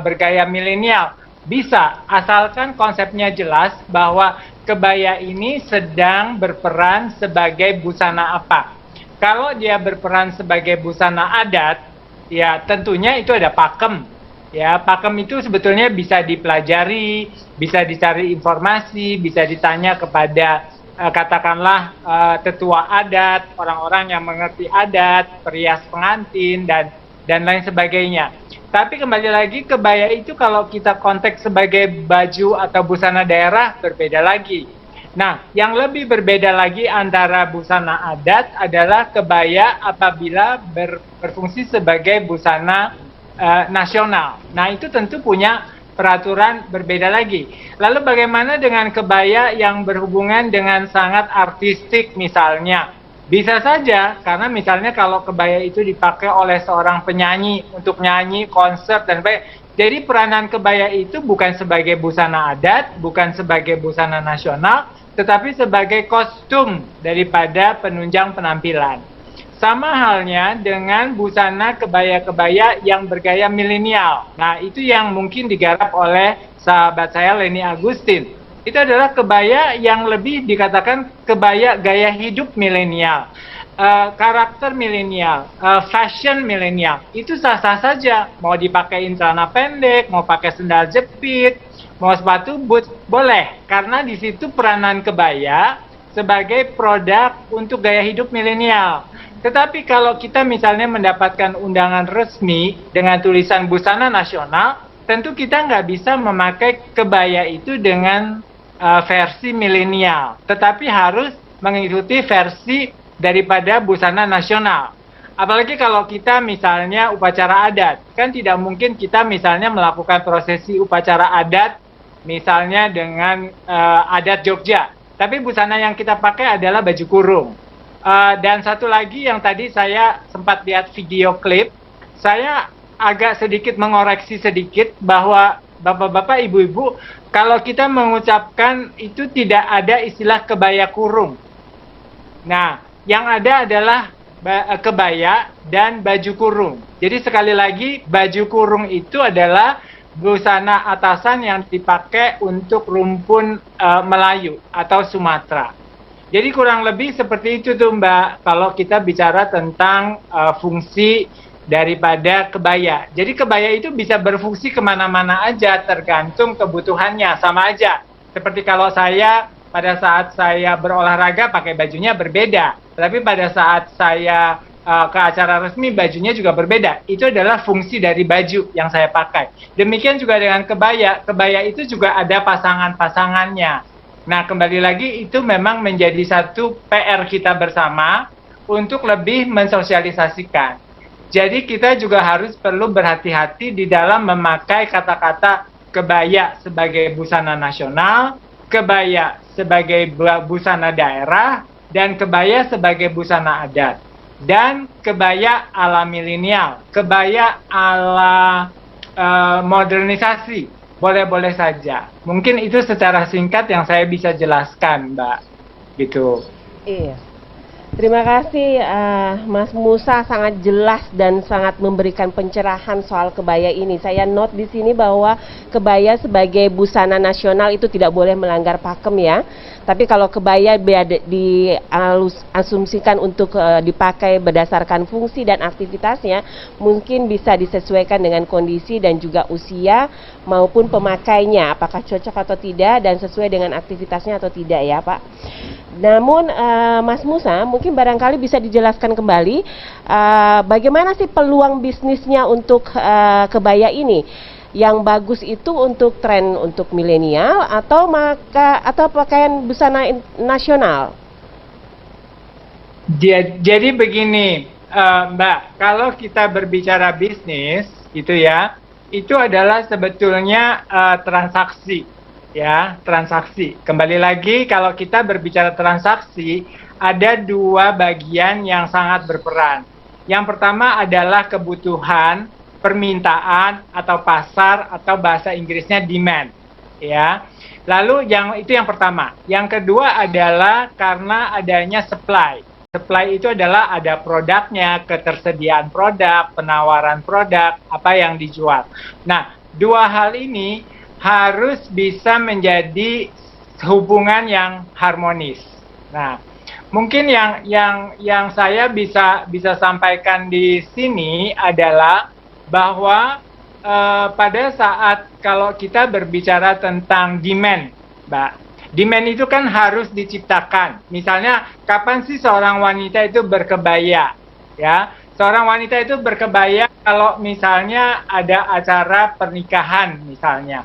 F: bergaya milenial. Bisa, asalkan konsepnya jelas bahwa kebaya ini sedang berperan sebagai busana apa. Kalau dia berperan sebagai busana adat, ya tentunya itu ada pakem. Ya, pakem itu sebetulnya bisa dipelajari, bisa dicari informasi, bisa ditanya kepada katakanlah tetua adat, orang-orang yang mengerti adat, perias pengantin dan lain sebagainya. Tapi kembali lagi, kebaya itu kalau kita konteks sebagai baju atau busana daerah berbeda lagi. Nah, yang lebih berbeda lagi antara busana adat adalah kebaya apabila berfungsi sebagai busana nasional. Nah, itu tentu punya peraturan berbeda lagi. Lalu bagaimana dengan kebaya yang berhubungan dengan sangat artistik misalnya? Bisa saja, karena misalnya kalau kebaya itu dipakai oleh seorang penyanyi untuk nyanyi, konser, dan jadi peranan kebaya itu bukan sebagai busana adat, bukan sebagai busana nasional, tetapi sebagai kostum daripada penunjang penampilan. Sama halnya dengan busana kebaya-kebaya yang bergaya milenial. Nah, itu yang mungkin digarap oleh sahabat saya Leni Agustin. Itu adalah kebaya yang lebih dikatakan kebaya gaya hidup milenial, karakter milenial, fashion milenial. Itu sah-sah saja. Mau dipakein celana pendek, mau pakai sendal jepit, mau sepatu boots, boleh. Karena di situ peranan kebaya sebagai produk untuk gaya hidup milenial. Tetapi kalau kita misalnya mendapatkan undangan resmi dengan tulisan busana nasional, tentu kita nggak bisa memakai kebaya itu dengan versi milenial, tetapi harus mengikuti versi daripada busana nasional. Apalagi kalau kita misalnya upacara adat, kan tidak mungkin kita misalnya melakukan prosesi upacara adat misalnya dengan adat Jogja. Tapi busana yang kita pakai adalah baju kurung. Dan satu lagi yang tadi saya sempat lihat video klip, saya agak sedikit mengoreksi sedikit bahwa bapak-bapak, ibu-ibu, kalau kita mengucapkan itu tidak ada istilah kebaya kurung. Nah, yang ada adalah kebaya dan baju kurung. Jadi sekali lagi, baju kurung itu adalah busana atasan yang dipakai untuk rumpun Melayu atau Sumatera. Jadi kurang lebih seperti itu tuh Mbak, kalau kita bicara tentang fungsi daripada kebaya. Jadi kebaya itu bisa berfungsi kemana-mana aja, tergantung kebutuhannya, sama aja. Seperti kalau saya pada saat saya berolahraga pakai bajunya berbeda, tapi pada saat saya ke acara resmi bajunya juga berbeda. Itu adalah fungsi dari baju yang saya pakai. Demikian juga dengan kebaya. Kebaya itu juga ada pasangan-pasangannya. Nah, kembali lagi itu memang menjadi satu PR kita bersama untuk lebih mensosialisasikan. Jadi kita juga harus perlu berhati-hati di dalam memakai kata-kata kebaya sebagai busana nasional, kebaya sebagai busana daerah, dan kebaya sebagai busana adat. Dan kebaya ala milenial, kebaya ala modernisasi, boleh-boleh saja. Mungkin itu secara singkat yang saya bisa jelaskan, Mbak. Gitu.
B: Iya. Terima kasih Mas Musa, sangat jelas dan sangat memberikan pencerahan soal kebaya ini. Saya note di sini bahwa kebaya sebagai busana nasional itu tidak boleh melanggar pakem ya. Tapi kalau kebaya diasumsikan untuk dipakai berdasarkan fungsi dan aktivitasnya, mungkin bisa disesuaikan dengan kondisi dan juga usia maupun pemakainya, apakah cocok atau tidak dan sesuai dengan aktivitasnya atau tidak ya Pak. Namun Mas Musa mungkin barangkali bisa dijelaskan kembali bagaimana sih peluang bisnisnya untuk kebaya ini? Yang bagus itu untuk tren untuk milenial atau pakaian busana nasional?
F: Jadi begini, Mbak, kalau kita berbicara bisnis gitu ya, itu adalah sebetulnya transaksi. Ya, transaksi. Kembali lagi, kalau kita berbicara transaksi, ada dua bagian yang sangat berperan. Yang pertama adalah kebutuhan, permintaan atau pasar atau bahasa Inggrisnya demand, ya. Lalu itu yang pertama. Yang kedua adalah karena adanya supply. Supply itu adalah ada produknya, ketersediaan produk, penawaran produk, apa yang dijual. Nah, dua hal ini harus bisa menjadi hubungan yang harmonis. Nah, mungkin yang saya bisa sampaikan di sini adalah bahwa pada saat kalau kita berbicara tentang demand, Mbak, demand itu kan harus diciptakan. Misalnya, kapan sih seorang wanita itu berkebaya? Ya, seorang wanita itu berkebaya kalau misalnya ada acara pernikahan misalnya.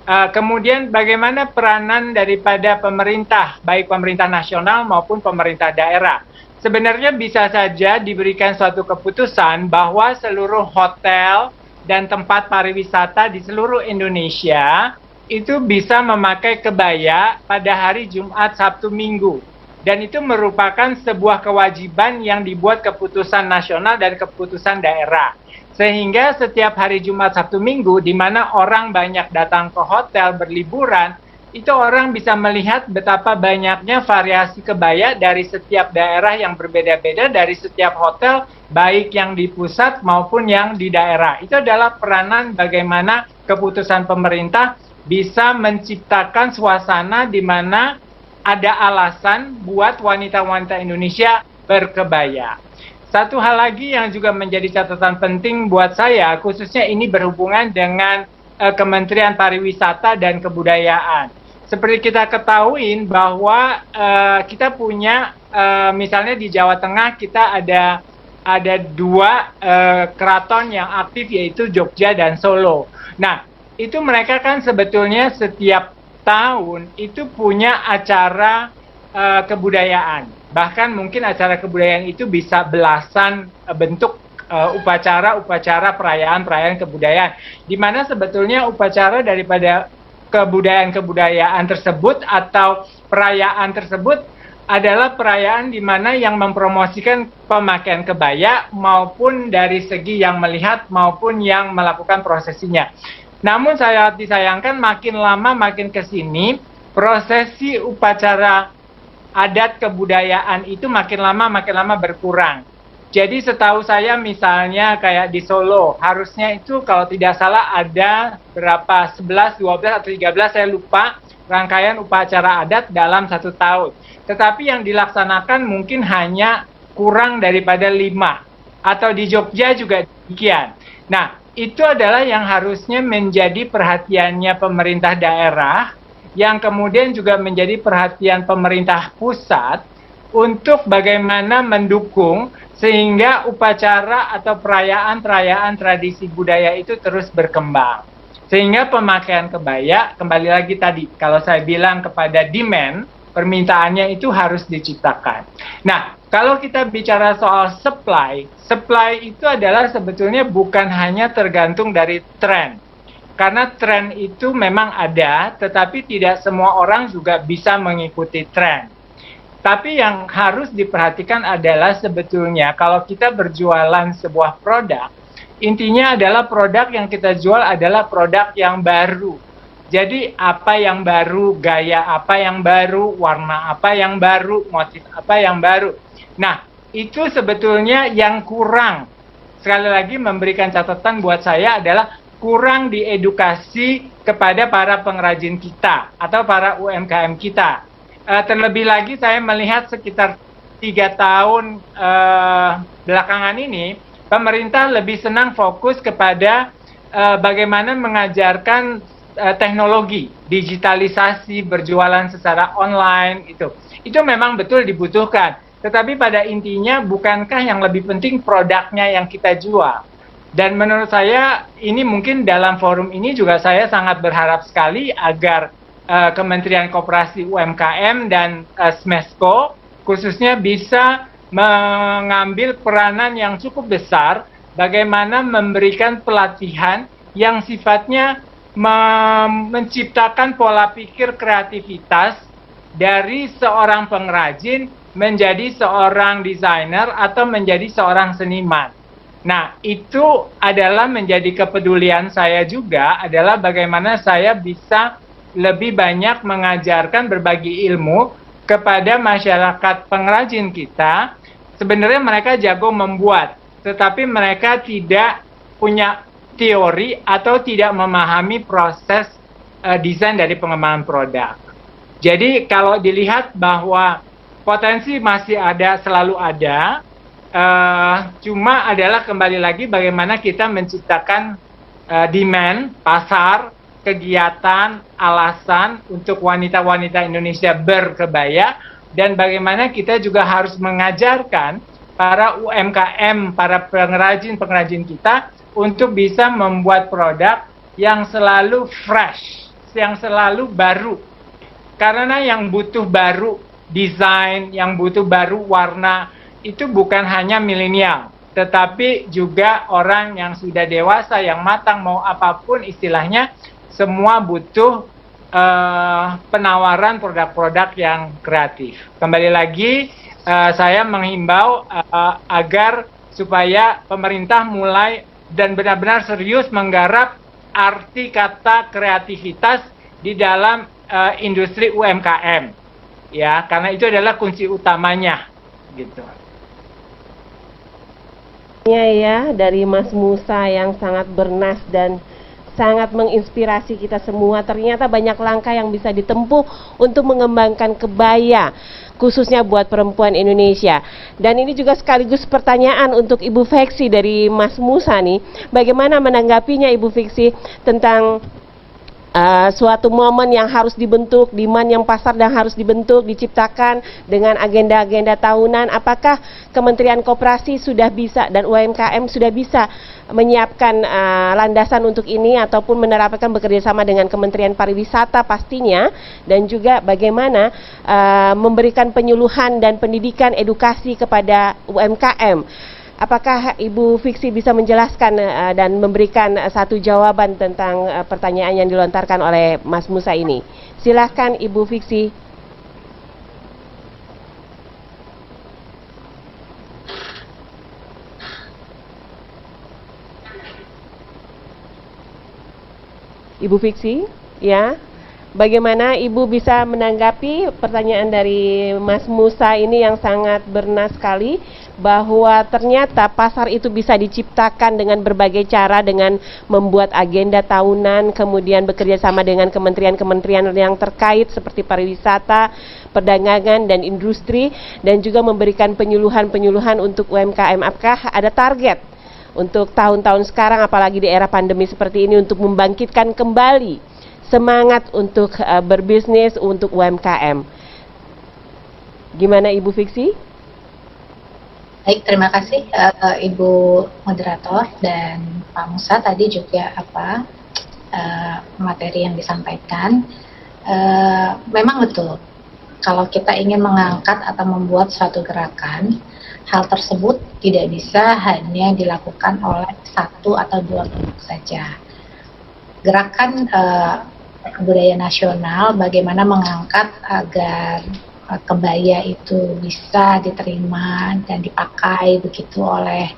F: Kemudian bagaimana peranan daripada pemerintah, baik pemerintah nasional maupun pemerintah daerah. Sebenarnya bisa saja diberikan suatu keputusan bahwa seluruh hotel dan tempat pariwisata di seluruh Indonesia itu bisa memakai kebaya pada hari Jumat, Sabtu, Minggu. Dan itu merupakan sebuah kewajiban yang dibuat keputusan nasional dan keputusan daerah. Sehingga setiap hari Jumat, Sabtu, Minggu, di mana orang banyak datang ke hotel berliburan, itu orang bisa melihat betapa banyaknya variasi kebaya dari setiap daerah yang berbeda-beda, dari setiap hotel, baik yang di pusat maupun yang di daerah. Itu adalah peranan bagaimana keputusan pemerintah bisa menciptakan suasana di mana ada alasan buat wanita-wanita Indonesia berkebaya. Satu hal lagi yang juga menjadi catatan penting buat saya, khususnya ini berhubungan dengan Kementerian Pariwisata dan Kebudayaan. Seperti kita ketahui bahwa kita punya, misalnya di Jawa Tengah kita ada dua keraton yang aktif, yaitu Jogja dan Solo. Nah, itu mereka kan sebetulnya setiap tahun itu punya acara kebudayaan. Bahkan mungkin acara kebudayaan itu bisa belasan bentuk upacara perayaan kebudayaan, di mana sebetulnya upacara daripada kebudayaan tersebut atau perayaan tersebut adalah perayaan di mana yang mempromosikan pemakaian kebaya maupun dari segi yang melihat maupun yang melakukan prosesinya. Namun saya disayangkan makin lama makin ke sini prosesi upacara adat kebudayaan itu makin lama berkurang. Jadi setahu saya misalnya kayak di Solo, harusnya itu kalau tidak salah ada berapa 11, 12 atau 13 saya lupa rangkaian upacara adat dalam 1 tahun. Tetapi yang dilaksanakan mungkin hanya kurang daripada 5. Atau di Jogja juga demikian. Nah, itu adalah yang harusnya menjadi perhatiannya pemerintah daerah, yang kemudian juga menjadi perhatian pemerintah pusat untuk bagaimana mendukung sehingga upacara atau perayaan-perayaan tradisi budaya itu terus berkembang. Sehingga pemakaian kebaya, kembali lagi tadi, kalau saya bilang kepada demand, permintaannya itu harus diciptakan. Nah, kalau kita bicara soal supply itu adalah sebetulnya bukan hanya tergantung dari tren. Karena tren itu memang ada, tetapi tidak semua orang juga bisa mengikuti tren. Tapi yang harus diperhatikan adalah sebetulnya kalau kita berjualan sebuah produk, intinya adalah produk yang kita jual adalah produk yang baru. Jadi apa yang baru, gaya apa yang baru, warna apa yang baru, motif apa yang baru. Nah, itu sebetulnya yang kurang. Sekali lagi memberikan catatan buat saya adalah kurang diedukasi kepada para pengrajin kita atau para UMKM kita. Terlebih lagi saya melihat sekitar 3 tahun belakangan ini, pemerintah lebih senang fokus kepada bagaimana mengajarkan teknologi, digitalisasi, berjualan secara online, itu memang betul dibutuhkan. Tetapi pada intinya bukankah yang lebih penting produknya yang kita jual? Dan menurut saya ini mungkin dalam forum ini juga saya sangat berharap sekali agar Kementerian Koperasi UMKM dan Smesco khususnya bisa mengambil peranan yang cukup besar bagaimana memberikan pelatihan yang sifatnya menciptakan pola pikir kreativitas dari seorang pengrajin menjadi seorang desainer atau menjadi seorang seniman. Nah, itu adalah menjadi kepedulian saya juga adalah bagaimana saya bisa lebih banyak mengajarkan berbagi ilmu kepada masyarakat pengrajin kita. Sebenarnya mereka jago membuat, tetapi mereka tidak punya teori atau tidak memahami proses desain dari pengembangan produk. Jadi kalau dilihat bahwa potensi masih ada, selalu ada, cuma adalah kembali lagi bagaimana kita menciptakan demand, pasar, kegiatan, alasan untuk wanita-wanita Indonesia berkebaya, dan bagaimana kita juga harus mengajarkan para UMKM, para pengrajin-pengrajin kita untuk bisa membuat produk yang selalu fresh, yang selalu baru. Karena yang butuh baru desain, yang butuh baru warna, itu bukan hanya milenial, tetapi juga orang yang sudah dewasa, yang matang, mau apapun istilahnya, semua butuh penawaran produk-produk yang kreatif. Kembali lagi, saya menghimbau agar supaya pemerintah mulai dan benar-benar serius menggarap arti kata kreativitas di dalam industri UMKM, ya, karena itu adalah kunci utamanya, gitu.
B: Ya, dari Mas Musa yang sangat bernas dan sangat menginspirasi kita semua. Ternyata banyak langkah yang bisa ditempuh untuk mengembangkan kebaya, khususnya buat perempuan Indonesia. Dan ini juga sekaligus pertanyaan untuk Ibu Feksi dari Mas Musa nih. Bagaimana menanggapinya Ibu Feksi tentang suatu momen yang harus dibentuk, demand yang pasar dan harus dibentuk, diciptakan dengan agenda-agenda tahunan? Apakah Kementerian Koperasi sudah bisa dan UMKM sudah bisa menyiapkan landasan untuk ini ataupun menerapkan bekerjasama dengan Kementerian Pariwisata pastinya, dan juga bagaimana memberikan penyuluhan dan pendidikan edukasi kepada UMKM Apakah Ibu Fiksi bisa menjelaskan dan memberikan satu jawaban tentang pertanyaan yang dilontarkan oleh Mas Musa ini? Silahkan Ibu Fiksi. Ibu Fiksi, ya. Bagaimana Ibu bisa menanggapi pertanyaan dari Mas Musa ini yang sangat bernas sekali, bahwa ternyata pasar itu bisa diciptakan dengan berbagai cara, dengan membuat agenda tahunan, kemudian bekerja sama dengan kementerian-kementerian yang terkait seperti pariwisata, perdagangan, dan industri, dan juga memberikan penyuluhan-penyuluhan untuk UMKM. Apakah ada target untuk tahun-tahun sekarang, apalagi di era pandemi seperti ini, untuk membangkitkan kembali semangat untuk berbisnis untuk UMKM? Gimana Ibu Fiksi?
C: Baik, terima kasih Ibu Moderator dan Pak Musa tadi juga materi yang disampaikan. Memang betul, kalau kita ingin mengangkat atau membuat suatu gerakan, hal tersebut tidak bisa hanya dilakukan oleh satu atau dua kelompok saja. Gerakan budaya nasional, bagaimana mengangkat agar kebaya itu bisa diterima dan dipakai begitu oleh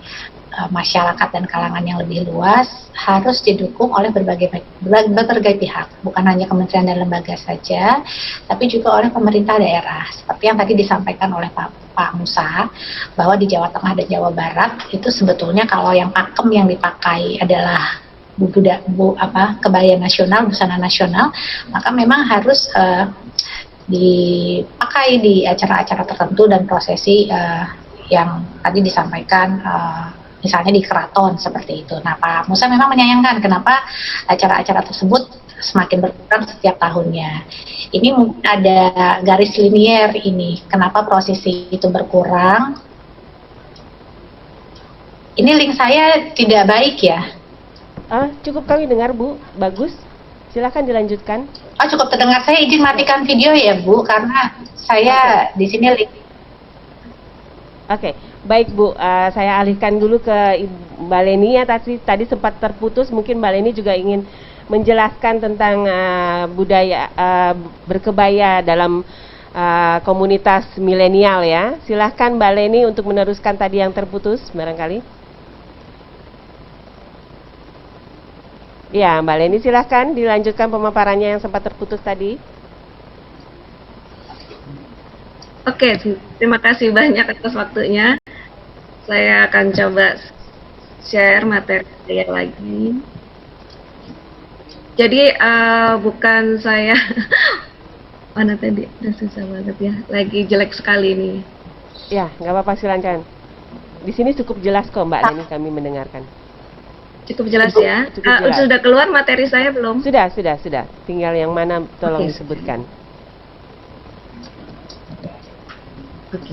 C: masyarakat dan kalangan yang lebih luas, harus didukung oleh berbagai pihak, bukan hanya kementerian dan lembaga saja, tapi juga oleh pemerintah daerah. Seperti yang tadi disampaikan oleh Pak Musa, bahwa di Jawa Tengah dan Jawa Barat itu sebetulnya kalau yang pakem yang dipakai adalah kebaya nasional, busana nasional, maka memang harus dipakai di acara-acara tertentu dan prosesi yang tadi disampaikan, misalnya di keraton seperti itu. Nah, Pak Musa memang menyayangkan kenapa acara-acara tersebut semakin berkurang setiap tahunnya. Ini mungkin ada garis linier ini, kenapa prosesi itu berkurang. Ini link saya tidak baik ya?
B: Cukup kami dengar Bu, bagus. Silahkan dilanjutkan.
C: Cukup terdengar. Saya izin matikan video ya Bu, karena saya di sini link.
B: Oke, baik Bu, saya alihkan dulu ke Mbak Leni ya, tadi sempat terputus, mungkin Mbak Leni juga ingin menjelaskan tentang budaya berkebaya dalam komunitas milenial ya. Silahkan Mbak Leni untuk meneruskan tadi yang terputus barangkali. Ya, Mbak Leni silahkan dilanjutkan pemaparannya yang sempat terputus tadi.
E: Oke, terima kasih banyak atas waktunya. Saya akan coba share materi saya lagi. Jadi bukan saya, mana tadi, udah susah banget ya, lagi jelek sekali nih.
B: Ya, nggak apa-apa, silakan. Di sini cukup jelas kok Mbak Leni, kami mendengarkan.
E: Cukup jelas ya.
B: Cukup jelas.
E: Sudah keluar materi saya belum?
B: Sudah. Tinggal yang mana tolong
E: Oke.
B: disebutkan.
E: Oke.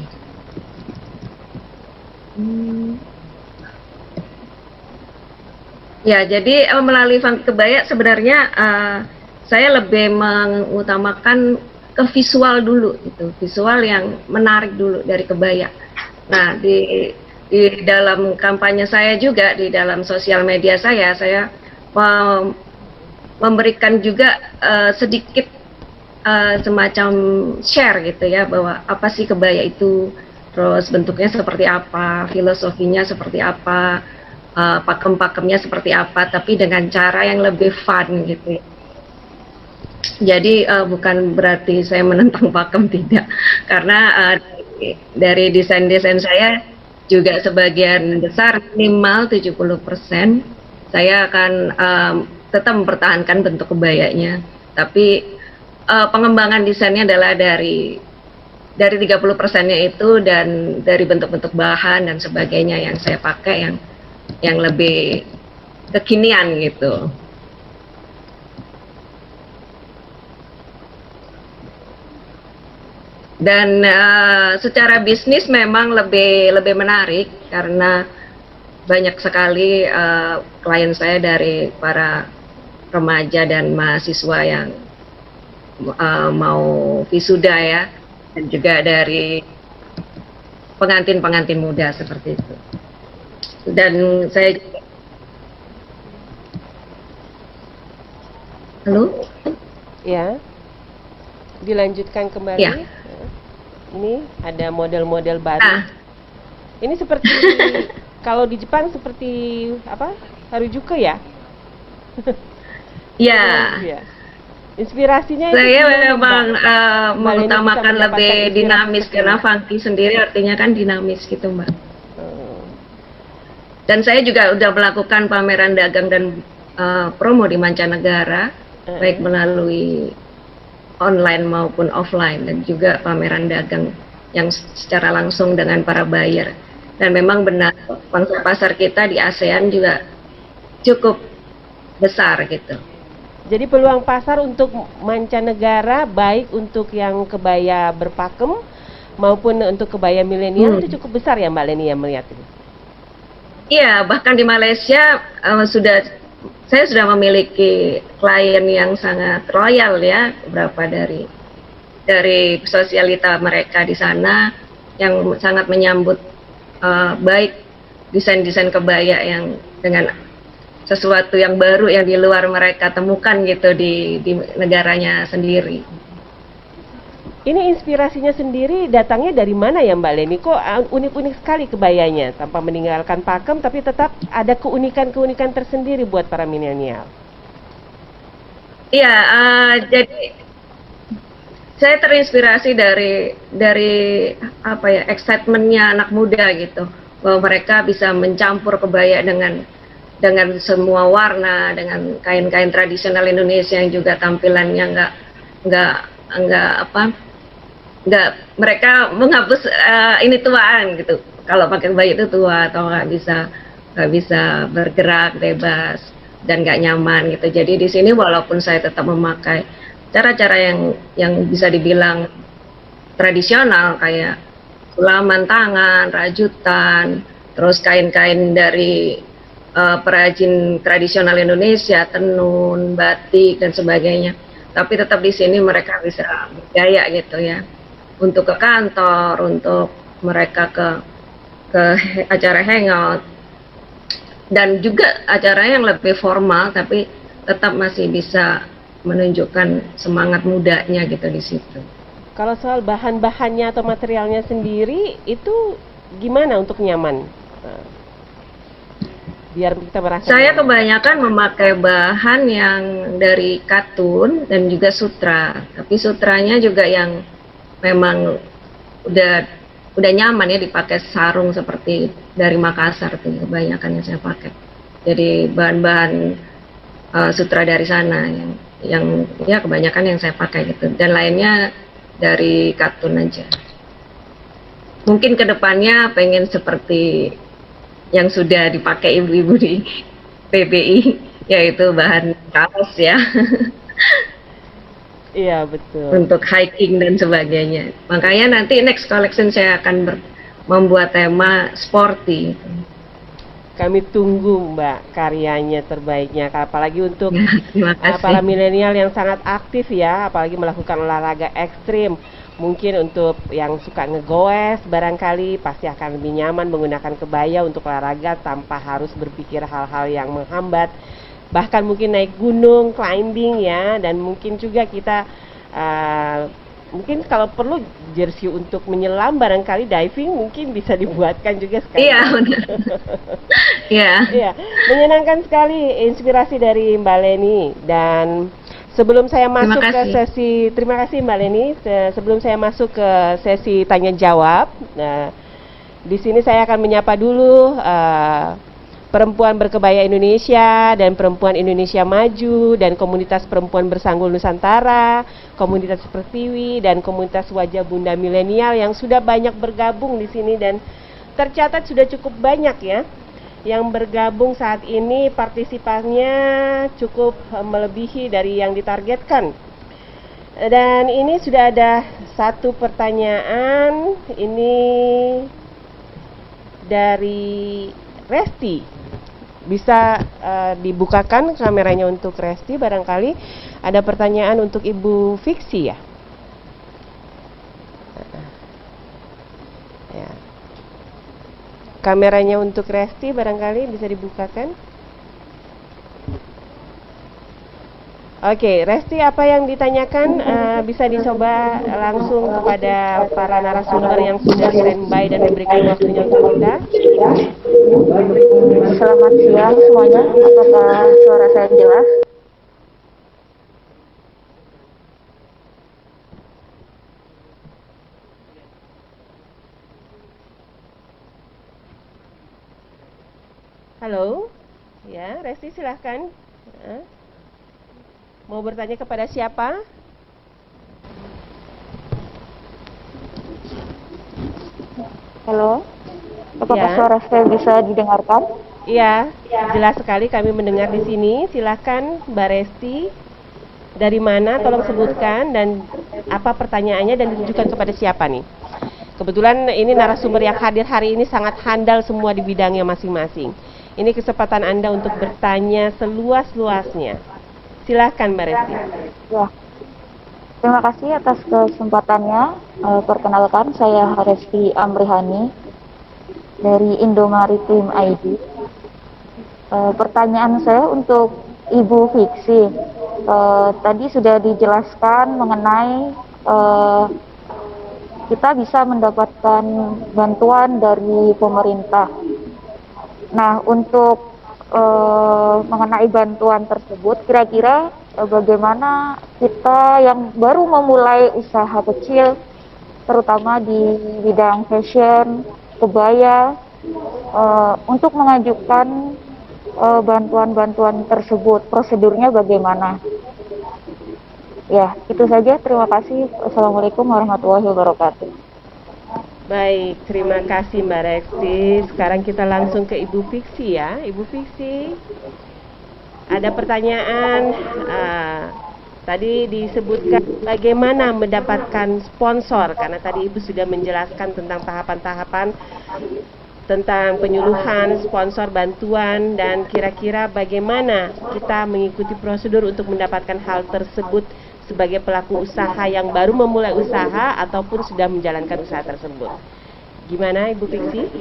E: Ya, jadi melalui Family Kebaya sebenarnya saya lebih mengutamakan ke visual dulu, gitu, visual yang menarik dulu dari kebaya. Nah, di dalam kampanye saya juga, di dalam sosial media saya memberikan juga sedikit semacam share gitu ya, bahwa apa sih kebaya itu, terus bentuknya seperti apa, filosofinya seperti apa, pakem-pakemnya seperti apa, tapi dengan cara yang lebih fun gitu. Jadi bukan berarti saya menentang pakem, tidak, karena dari desain-desain saya juga sebagian besar, minimal 70%, saya akan tetap mempertahankan bentuk kebayanya, tapi pengembangan desainnya adalah dari 30%-nya itu, dan dari bentuk-bentuk bahan dan sebagainya yang saya pakai yang lebih kekinian gitu. Dan secara bisnis memang lebih menarik karena banyak sekali klien saya dari para remaja dan mahasiswa yang mau wisuda ya, dan juga dari pengantin-pengantin muda seperti itu. Dan saya, halo,
B: Ya, dilanjutkan kembali.
E: Ya.
B: Ini ada model-model baru.
E: ah,
B: Ini seperti kalau di Jepang seperti apa? Harajuku ya?
E: ya,
B: Iya. Inspirasinya itu
E: saya
B: gimana,
E: memang
B: Mbak? Mbak Leni bisa
E: mengutamakan
B: mendapatkan
E: lebih
B: inspirasi
E: dinamis
B: seperti
E: karena
B: mana?
E: funky sendiri artinya kan dinamis gitu, Mbak.
B: Hmm.
E: Dan saya juga udah melakukan pameran dagang dan promo di mancanegara, baik melalui online maupun offline, dan juga pameran dagang yang secara langsung dengan para buyer. Dan memang benar pangsa pasar kita di ASEAN juga cukup besar gitu.
B: Jadi peluang pasar untuk mancanegara baik untuk yang kebaya berpakem maupun untuk kebaya milenial itu cukup besar ya Mbak Leni ya melihat ini.
E: Iya, bahkan di Malaysia saya sudah memiliki klien yang sangat loyal ya, beberapa dari sosialita mereka di sana yang sangat menyambut baik desain-desain kebaya yang dengan sesuatu yang baru yang di luar mereka temukan gitu di negaranya sendiri.
B: Ini inspirasinya sendiri datangnya dari mana ya Mbak Leni? Kok unik-unik sekali kebayanya tanpa meninggalkan pakem tapi tetap ada keunikan-keunikan tersendiri buat para milenial.
E: Iya, jadi saya terinspirasi dari apa ya, excitementnya anak muda gitu, bahwa mereka bisa mencampur kebaya dengan semua warna, dengan kain-kain tradisional Indonesia yang juga tampilannya nggak mereka menghapus ini tuaan gitu. Kalau pakai kebaya itu tua atau nggak bisa bergerak bebas dan nggak nyaman gitu. Jadi di sini walaupun saya tetap memakai cara-cara yang bisa dibilang tradisional kayak sulaman tangan, rajutan, terus kain-kain dari perajin tradisional Indonesia, tenun, batik dan sebagainya. Tapi tetap di sini mereka bisa bergaya gitu ya. Untuk ke kantor, untuk mereka ke acara hangout dan juga acara yang lebih formal tapi tetap masih bisa menunjukkan semangat mudanya gitu di situ.
B: Kalau soal bahan-bahannya atau materialnya sendiri itu gimana untuk nyaman? Biar kita merasa
E: Saya
B: nyaman.
E: kebanyakan memakai bahan yang dari katun dan juga sutra, tapi sutranya juga yang memang udah nyaman ya dipakai sarung seperti dari Makassar tuh kebanyakan yang saya pakai. Jadi bahan-bahan sutra dari sana yang ya kebanyakan yang saya pakai gitu, dan lainnya dari katun aja. Mungkin kedepannya pengen seperti yang sudah dipakai ibu-ibu di PBI, yaitu bahan kaos ya.
B: Iya betul.
E: Untuk hiking dan sebagainya. Makanya nanti next collection saya akan membuat tema sporty.
B: Kami tunggu Mbak karyanya terbaiknya, apalagi untuk
E: Terima kasih.
B: para milenial yang sangat aktif ya, apalagi melakukan olahraga ekstrim. Mungkin untuk yang suka ngegoes barangkali pasti akan lebih nyaman menggunakan kebaya untuk olahraga tanpa harus berpikir hal-hal yang menghambat. Bahkan mungkin naik gunung, climbing ya, dan mungkin juga kita mungkin kalau perlu jersey untuk menyelam barangkali diving mungkin bisa dibuatkan juga sekali.
E: Iya, benar. Iya.
B: Iya, menyenangkan sekali inspirasi dari Mbak Leni. Dan sebelum saya masuk ke sesi, terima kasih Mbak Leni. Sebelum saya masuk ke sesi tanya jawab, nah, di sini saya akan menyapa dulu perempuan berkebaya Indonesia dan perempuan Indonesia Maju dan komunitas perempuan bersanggul Nusantara, komunitas Pertiwi dan komunitas wajah Bunda Milenial yang sudah banyak bergabung di sini, dan tercatat sudah cukup banyak ya yang bergabung saat ini. Partisipannya cukup melebihi dari yang ditargetkan. Dan ini sudah ada satu pertanyaan, ini dari Resti. Bisa dibukakan kameranya untuk Resti, barangkali ada pertanyaan untuk Ibu Fiksi ya. Ya. Kameranya untuk Resti barangkali bisa dibukakan. Oke, Resti, apa yang ditanyakan bisa dicoba langsung kepada para narasumber yang sudah standby dan memberikan waktunya untuk kita.
G: Selamat siang semuanya, apakah suara saya jelas?
B: Halo, ya, Resti silahkan. Mau bertanya kepada siapa?
G: Halo, apakah
B: Ya.
G: suara saya bisa didengarkan?
B: Iya, jelas sekali kami mendengar di sini. Silahkan Mbak Resti, dari mana tolong sebutkan dan apa pertanyaannya dan ditujukan kepada siapa nih? Kebetulan ini narasumber yang hadir hari ini sangat handal semua di bidangnya masing-masing. Ini kesempatan Anda untuk bertanya seluas-luasnya. Silahkan Mbak Resti.
G: Ya, terima kasih atas kesempatannya. Perkenalkan, saya Resti Amrihani dari Indomaritim ID. Pertanyaan saya untuk Ibu Fiksi. Tadi sudah dijelaskan mengenai kita bisa mendapatkan bantuan dari pemerintah. Nah, untuk mengenai bantuan tersebut, kira-kira bagaimana kita yang baru memulai usaha kecil, terutama di bidang fashion, kebaya, untuk mengajukan bantuan-bantuan tersebut, prosedurnya bagaimana? Ya, itu saja. Terima kasih. Assalamualaikum warahmatullahi wabarakatuh.
B: Baik, terima kasih Mbak Resti. Sekarang kita langsung ke Ibu Fiksi ya. Ibu Fiksi, ada pertanyaan. Tadi disebutkan bagaimana mendapatkan sponsor, karena tadi Ibu sudah menjelaskan tentang tahapan-tahapan tentang penyuluhan, sponsor, bantuan, dan kira-kira bagaimana kita mengikuti prosedur untuk mendapatkan hal tersebut sebagai pelaku usaha yang baru memulai usaha ataupun sudah menjalankan usaha tersebut. Gimana Ibu Fiksi?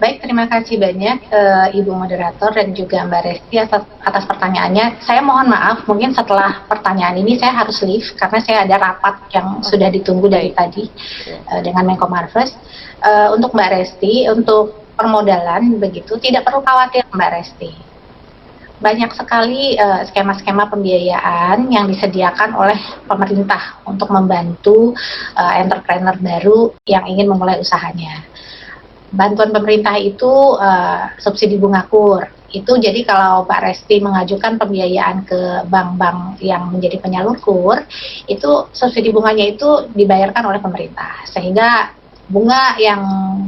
C: Baik, terima kasih banyak Ibu Moderator dan juga Mbak Resti atas pertanyaannya. Saya mohon maaf, mungkin setelah pertanyaan ini saya harus leave karena saya ada rapat yang sudah ditunggu dari tadi dengan Menko Marves. Untuk Mbak Resti, untuk permodalan begitu, tidak perlu khawatir Mbak Resti. Banyak sekali skema-skema pembiayaan yang disediakan oleh pemerintah untuk membantu entrepreneur baru yang ingin memulai usahanya. Bantuan pemerintah itu subsidi bunga kur. Itu jadi kalau Pak Resti mengajukan pembiayaan ke bank-bank yang menjadi penyalur kur, itu subsidi bunganya itu dibayarkan oleh pemerintah. Sehingga bunga yang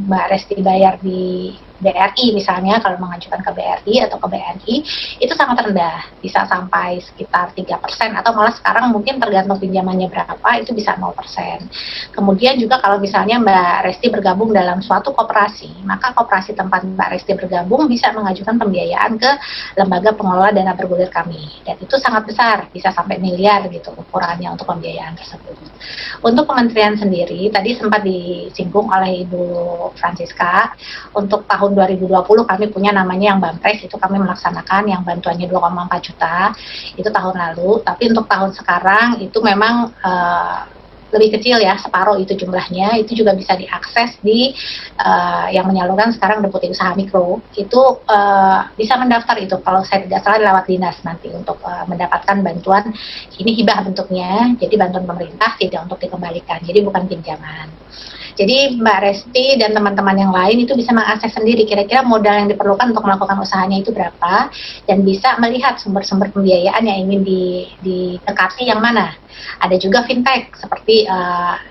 C: Mbak Resti bayar di BRI misalnya, kalau mengajukan ke BRI atau ke BNI, itu sangat rendah, bisa sampai sekitar 3% atau malah sekarang mungkin tergantung pinjamannya berapa, itu bisa 0%. Kemudian juga kalau misalnya Mbak Resti bergabung dalam suatu koperasi, maka koperasi tempat Mbak Resti bergabung bisa mengajukan pembiayaan ke lembaga pengelola dana bergulir kami, dan itu sangat besar, bisa sampai miliar gitu ukurannya untuk pembiayaan tersebut. Untuk kementerian sendiri, tadi sempat disinggung oleh Ibu Francisca, untuk tahun 2020 kami punya namanya yang Bampres, itu kami melaksanakan yang bantuannya 2,4 juta, itu tahun lalu. Tapi untuk tahun sekarang itu memang lebih kecil ya, separuh itu jumlahnya. Itu juga bisa diakses di yang menyalurkan sekarang Deputi Usaha Mikro, itu bisa mendaftar itu kalau saya tidak salah lewat dinas nanti untuk mendapatkan bantuan. Ini hibah bentuknya, jadi bantuan pemerintah, tidak untuk dikembalikan, jadi bukan pinjaman. Jadi Mbak Resti dan teman-teman yang lain itu bisa mengakses sendiri kira-kira modal yang diperlukan untuk melakukan usahanya itu berapa, dan bisa melihat sumber-sumber pembiayaan yang ingin didekati yang mana. Ada juga fintech seperti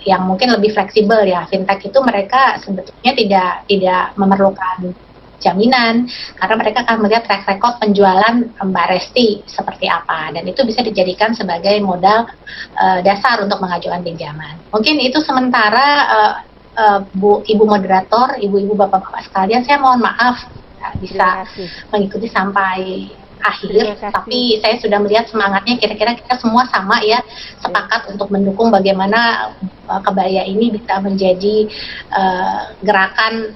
C: yang mungkin lebih fleksibel ya. Fintech itu mereka sebetulnya tidak memerlukan jaminan karena mereka akan melihat track record penjualan Mbak Resti seperti apa, dan itu bisa dijadikan sebagai modal dasar untuk mengajukan pinjaman. Mungkin itu sementara. Ibu Moderator, ibu-ibu, bapak-bapak sekalian, saya mohon maaf bisa mengikuti sampai akhir, tapi saya sudah melihat semangatnya, kira-kira kita semua sama ya, sepakat untuk mendukung bagaimana kebaya ini bisa menjadi gerakan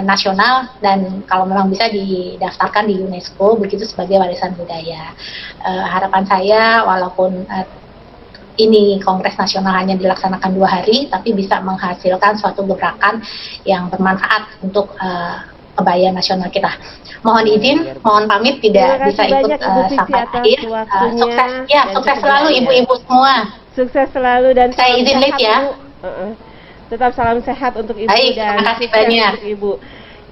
C: nasional, dan kalau memang bisa didaftarkan di UNESCO begitu sebagai warisan budaya. Harapan saya, walaupun ini Kongres Nasional hanya dilaksanakan 2 hari, tapi bisa menghasilkan suatu gebrakan yang bermanfaat untuk kebaya nasional kita. Mohon izin, mohon pamit tidak bisa ikut sampai akhir. Sukses, ya, sukses selalu ibu-ibu semua.
B: Sukses selalu dan
C: saya izin live ya.
B: Tetap salam sehat untuk Ibu.
C: Baik,
B: dan
C: terima kasih banyak.
B: untuk Ibu.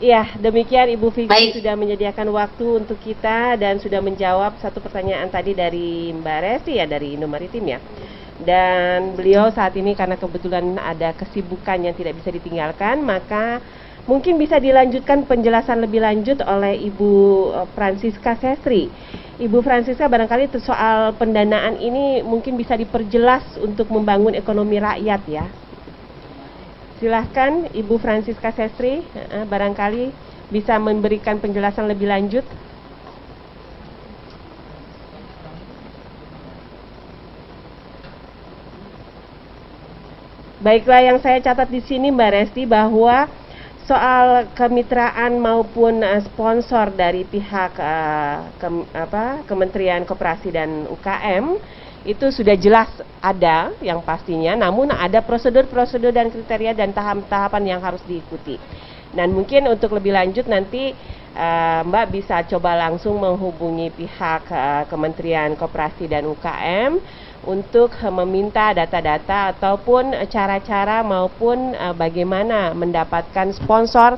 B: Ya, demikian Ibu Fiksi
C: Baik.
B: sudah menyediakan waktu untuk kita dan sudah menjawab satu pertanyaan tadi dari Mbak Resti ya, dari Indo Maritim ya. Dan beliau saat ini karena kebetulan ada kesibukan yang tidak bisa ditinggalkan, maka mungkin bisa dilanjutkan penjelasan lebih lanjut oleh Ibu Francisca Sestri. Ibu Francisca, barangkali soal pendanaan ini mungkin bisa diperjelas untuk membangun ekonomi rakyat ya. Silahkan Ibu Francisca Sestri, barangkali bisa memberikan penjelasan lebih lanjut. Baiklah, yang saya catat di sini Mbak Resti bahwa soal kemitraan maupun sponsor dari pihak Kementerian Koperasi dan UKM itu sudah jelas ada yang pastinya, namun ada prosedur-prosedur dan kriteria dan tahapan-tahapan yang harus diikuti. Dan mungkin untuk lebih lanjut nanti Mbak bisa coba langsung menghubungi pihak Kementerian Koperasi dan UKM untuk meminta data-data ataupun cara-cara maupun bagaimana mendapatkan sponsor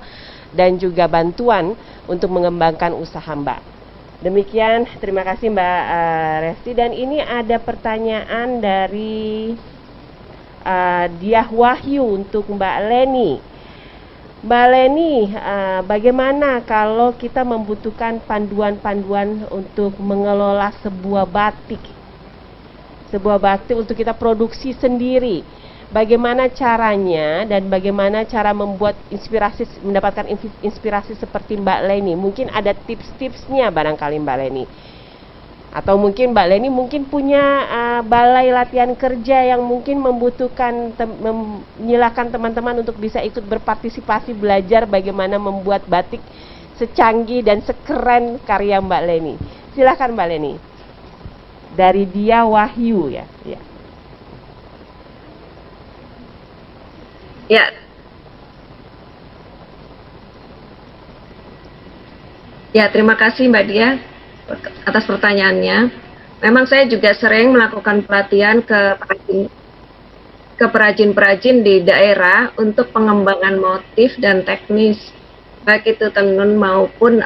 B: dan juga bantuan untuk mengembangkan usaha Mbak. Demikian, terima kasih Mbak Resti. Dan ini ada pertanyaan dari Diah Wahyu untuk Mbak Leni. Mbak Leni, bagaimana kalau kita membutuhkan panduan-panduan untuk mengelola sebuah batik? Sebuah batik untuk kita produksi sendiri. Bagaimana caranya dan bagaimana cara membuat mendapatkan inspirasi seperti Mbak Leni? Mungkin ada tips-tipsnya barangkali Mbak Leni. Atau mungkin Mbak Leni mungkin punya balai latihan kerja yang mungkin membutuhkan menyilakan teman-teman untuk bisa ikut berpartisipasi belajar bagaimana membuat batik secanggih dan sekeren karya Mbak Leni. Silakan Mbak Leni. Dari Dia Wahyu ya.
E: Ya. Ya, terima kasih Mbak Dia atas pertanyaannya. Memang saya juga sering melakukan pelatihan ke perajin-perajin di daerah untuk pengembangan motif dan teknis, baik itu tenun maupun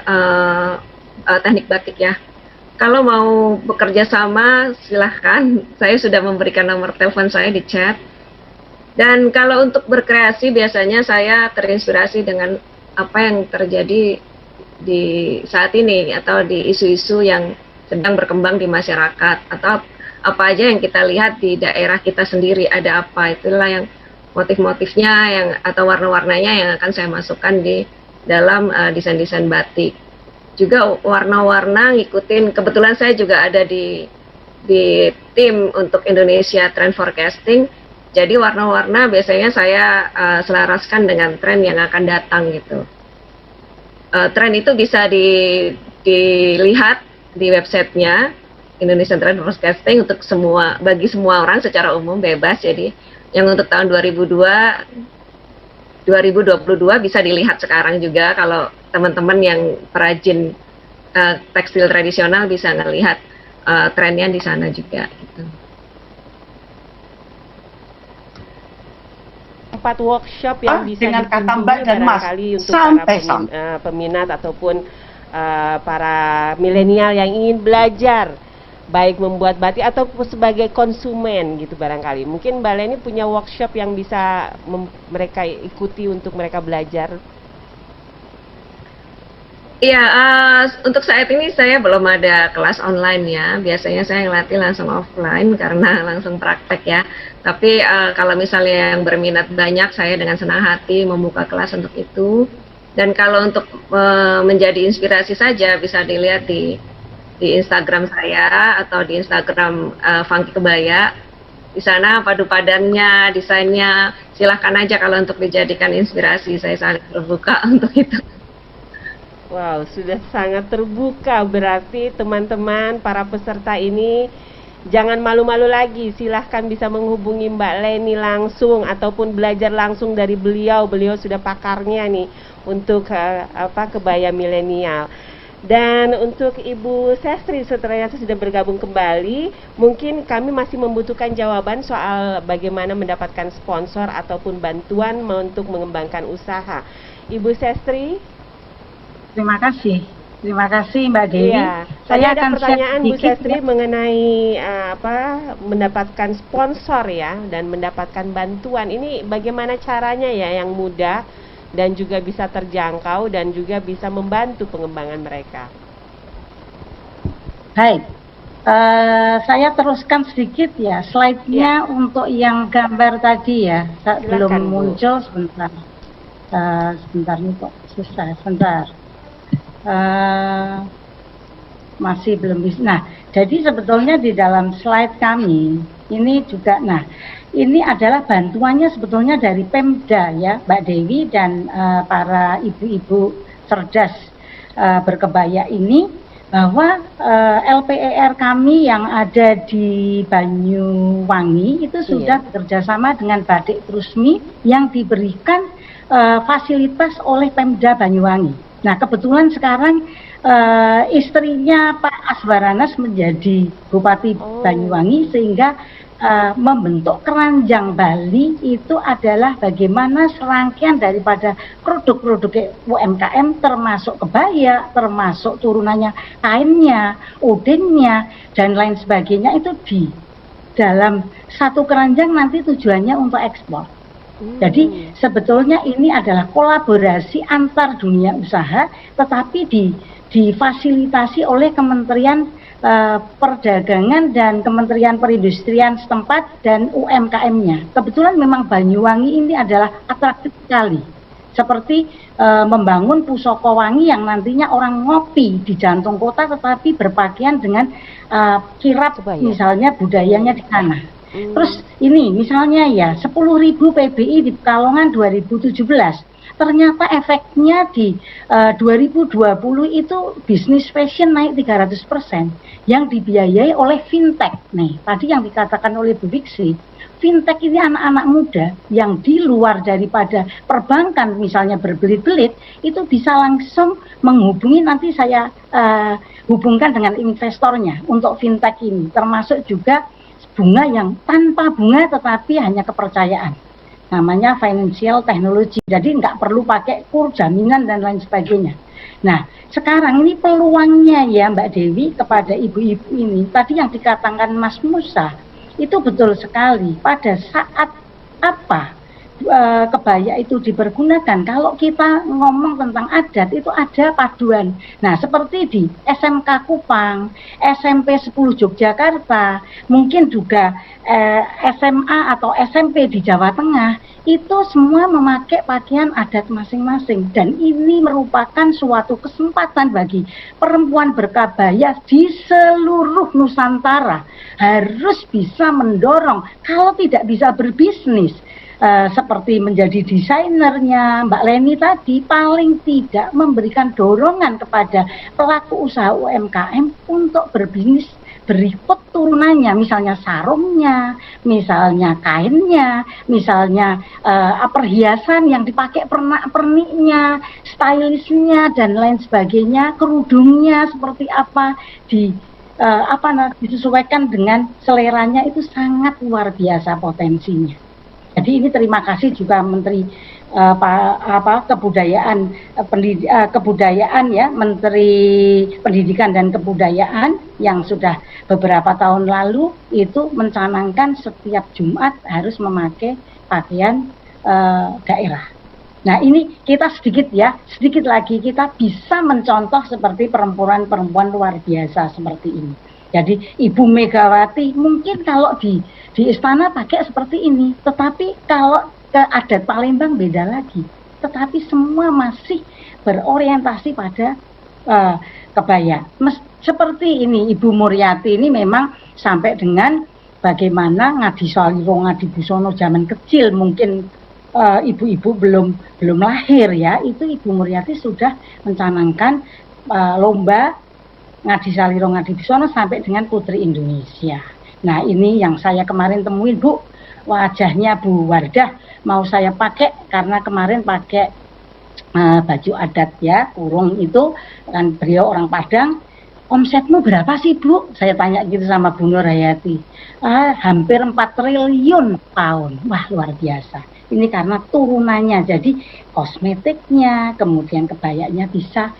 E: teknik batik ya. Kalau mau bekerja sama, silahkan. Saya sudah memberikan nomor telepon saya di chat. Dan kalau untuk berkreasi, biasanya saya terinspirasi dengan apa yang terjadi di saat ini atau di isu-isu yang sedang berkembang di masyarakat, atau apa aja yang kita lihat di daerah kita sendiri, ada apa, itulah yang motif-motifnya yang atau warna-warnanya yang akan saya masukkan di dalam desain-desain batik. Juga warna-warna ngikutin, kebetulan saya juga ada di tim untuk Indonesia Trend Forecasting. Jadi warna-warna biasanya saya selaraskan dengan tren yang akan datang gitu. Tren itu bisa dilihat di websitenya Indonesian Trend Forecasting untuk bagi semua orang secara umum bebas. Jadi yang untuk tahun 2022 bisa dilihat sekarang juga, kalau teman-teman yang perajin tekstil tradisional bisa melihat trennya di sana juga gitu.
B: 4 workshop yang bisa
H: dengan kata
B: dikunjungi
H: Mbak dan Mas
B: barangkali untuk
H: sampai
B: para peminat ataupun para milenial yang ingin belajar baik membuat batik atau sebagai konsumen gitu barangkali. Mungkin Mbak Leni punya workshop yang bisa mereka ikuti untuk mereka belajar.
E: Iya, untuk saat ini saya belum ada kelas online ya. Biasanya saya ngelatih langsung offline karena langsung praktek ya. Tapi kalau misalnya yang berminat banyak, saya dengan senang hati membuka kelas untuk itu. Dan kalau untuk menjadi inspirasi saja bisa dilihat di di Instagram saya atau di Instagram Funky Kebaya. Di sana padu padannya, desainnya, silahkan aja kalau untuk dijadikan inspirasi. Saya sangat terbuka untuk itu.
B: Wow, sudah sangat terbuka, berarti teman-teman para peserta ini jangan malu-malu lagi, silahkan bisa menghubungi Mbak Leni langsung ataupun belajar langsung dari beliau. Beliau sudah pakarnya nih untuk kebaya milenial. Dan untuk Ibu Sestri ternyata sudah bergabung kembali, mungkin kami masih membutuhkan jawaban soal bagaimana mendapatkan sponsor ataupun bantuan untuk mengembangkan usaha. Ibu Sestri.
D: Terima kasih Mbak Dewi.
B: Iya,
D: Saya
B: ada
D: akan
B: pertanyaan Bu
D: sedikit,
B: Sestri
D: ya.
B: mengenai mendapatkan sponsor ya dan mendapatkan bantuan. Ini bagaimana caranya ya yang mudah dan juga bisa terjangkau dan juga bisa membantu pengembangan mereka.
D: Baik, saya teruskan sedikit ya slide-nya untuk yang gambar tadi ya. Belum
B: Silakan, Bu.
D: muncul sebentar. Sebentar nih kok susah. Sebentar. Masih belum bisa. Nah, jadi sebetulnya di dalam slide kami ini juga, nah ini adalah bantuannya sebetulnya dari Pemda ya, Mbak Dewi dan para ibu-ibu cerdas berkebaya ini, bahwa LPER kami yang ada di Banyuwangi itu sudah bekerjasama dengan Batik Trusmi yang diberikan fasilitas oleh Pemda Banyuwangi. Nah, kebetulan sekarang istrinya Pak Aswaranas menjadi Bupati Banyuwangi, sehingga membentuk Keranjang Bali itu adalah bagaimana serangkaian daripada produk-produk UMKM termasuk kebaya, termasuk turunannya kainnya, udinnya, dan lain sebagainya itu di dalam satu keranjang nanti tujuannya untuk ekspor. Jadi sebetulnya ini adalah kolaborasi antar dunia usaha, tetapi difasilitasi oleh Kementerian Perdagangan dan Kementerian Perindustrian setempat dan UMKM-nya. Kebetulan memang Banyuwangi ini adalah atraktif sekali. Seperti membangun Pusaka Wangi yang nantinya orang ngopi di jantung kota tetapi berpakaian dengan kirap misalnya budayanya di sana. Terus ini misalnya ya 10.000 PBI di Pekalongan 2017. Ternyata efeknya di 2020 itu bisnis fashion naik 300% yang dibiayai oleh fintech. Nih, tadi yang dikatakan oleh Bu Biksi, fintech ini anak-anak muda yang di luar daripada perbankan misalnya berbelit-belit itu bisa langsung menghubungi, nanti saya hubungkan dengan investornya untuk fintech ini, termasuk juga bunga yang tanpa bunga tetapi hanya kepercayaan, namanya financial technology, jadi nggak perlu pakai kur, jaminan dan lain sebagainya. Nah, sekarang ini peluangnya ya Mbak Dewi kepada ibu-ibu ini, tadi yang dikatakan Mas Musa itu betul sekali. Pada saat apa kebaya itu dipergunakan, kalau kita ngomong tentang adat itu ada paduan. Nah, seperti di SMK Kupang, SMP 10 Yogyakarta, mungkin juga SMA atau SMP di Jawa Tengah, itu semua memakai pakaian adat masing-masing, dan ini merupakan suatu kesempatan bagi perempuan berkebaya di seluruh Nusantara harus bisa mendorong, kalau tidak bisa berbisnis seperti menjadi desainernya Mbak Leni tadi, paling tidak memberikan dorongan kepada pelaku usaha UMKM untuk berbisnis berikut turunannya, misalnya sarungnya, misalnya kainnya, misalnya perhiasan yang dipakai pernak-perniknya, stylishnya dan lain sebagainya, kerudungnya seperti apa, disesuaikan dengan seleranya, itu sangat luar biasa potensinya. Jadi ini terima kasih juga Menteri Kebudayaan ya, Menteri Pendidikan dan Kebudayaan yang sudah beberapa tahun lalu itu mencanangkan setiap Jumat harus memakai pakaian daerah. Nah, ini kita sedikit lagi kita bisa mencontoh seperti perempuan-perempuan luar biasa seperti ini. Jadi Ibu Megawati mungkin kalau di istana pakai seperti ini, tetapi kalau ke adat Palembang beda lagi. Tetapi semua masih berorientasi pada kebaya. seperti ini Ibu Muryati ini memang sampai dengan bagaimana ngadi saliro ngadi busono zaman kecil, mungkin ibu-ibu belum lahir ya, itu Ibu Muryati sudah mencanangkan lomba ngadi saliro ngadi busono sampai dengan Putri Indonesia. Nah ini yang saya kemarin temuin Bu, wajahnya Bu Wardah mau saya pakai karena kemarin pakai baju adat ya, kurung itu kan, beliau orang Padang. Omsetmu berapa sih Bu? Saya tanya gitu sama Bu Nur Hayati. Hampir 4 triliun tahun. Wah luar biasa. Ini karena turunannya, jadi kosmetiknya, kemudian kebayanya bisa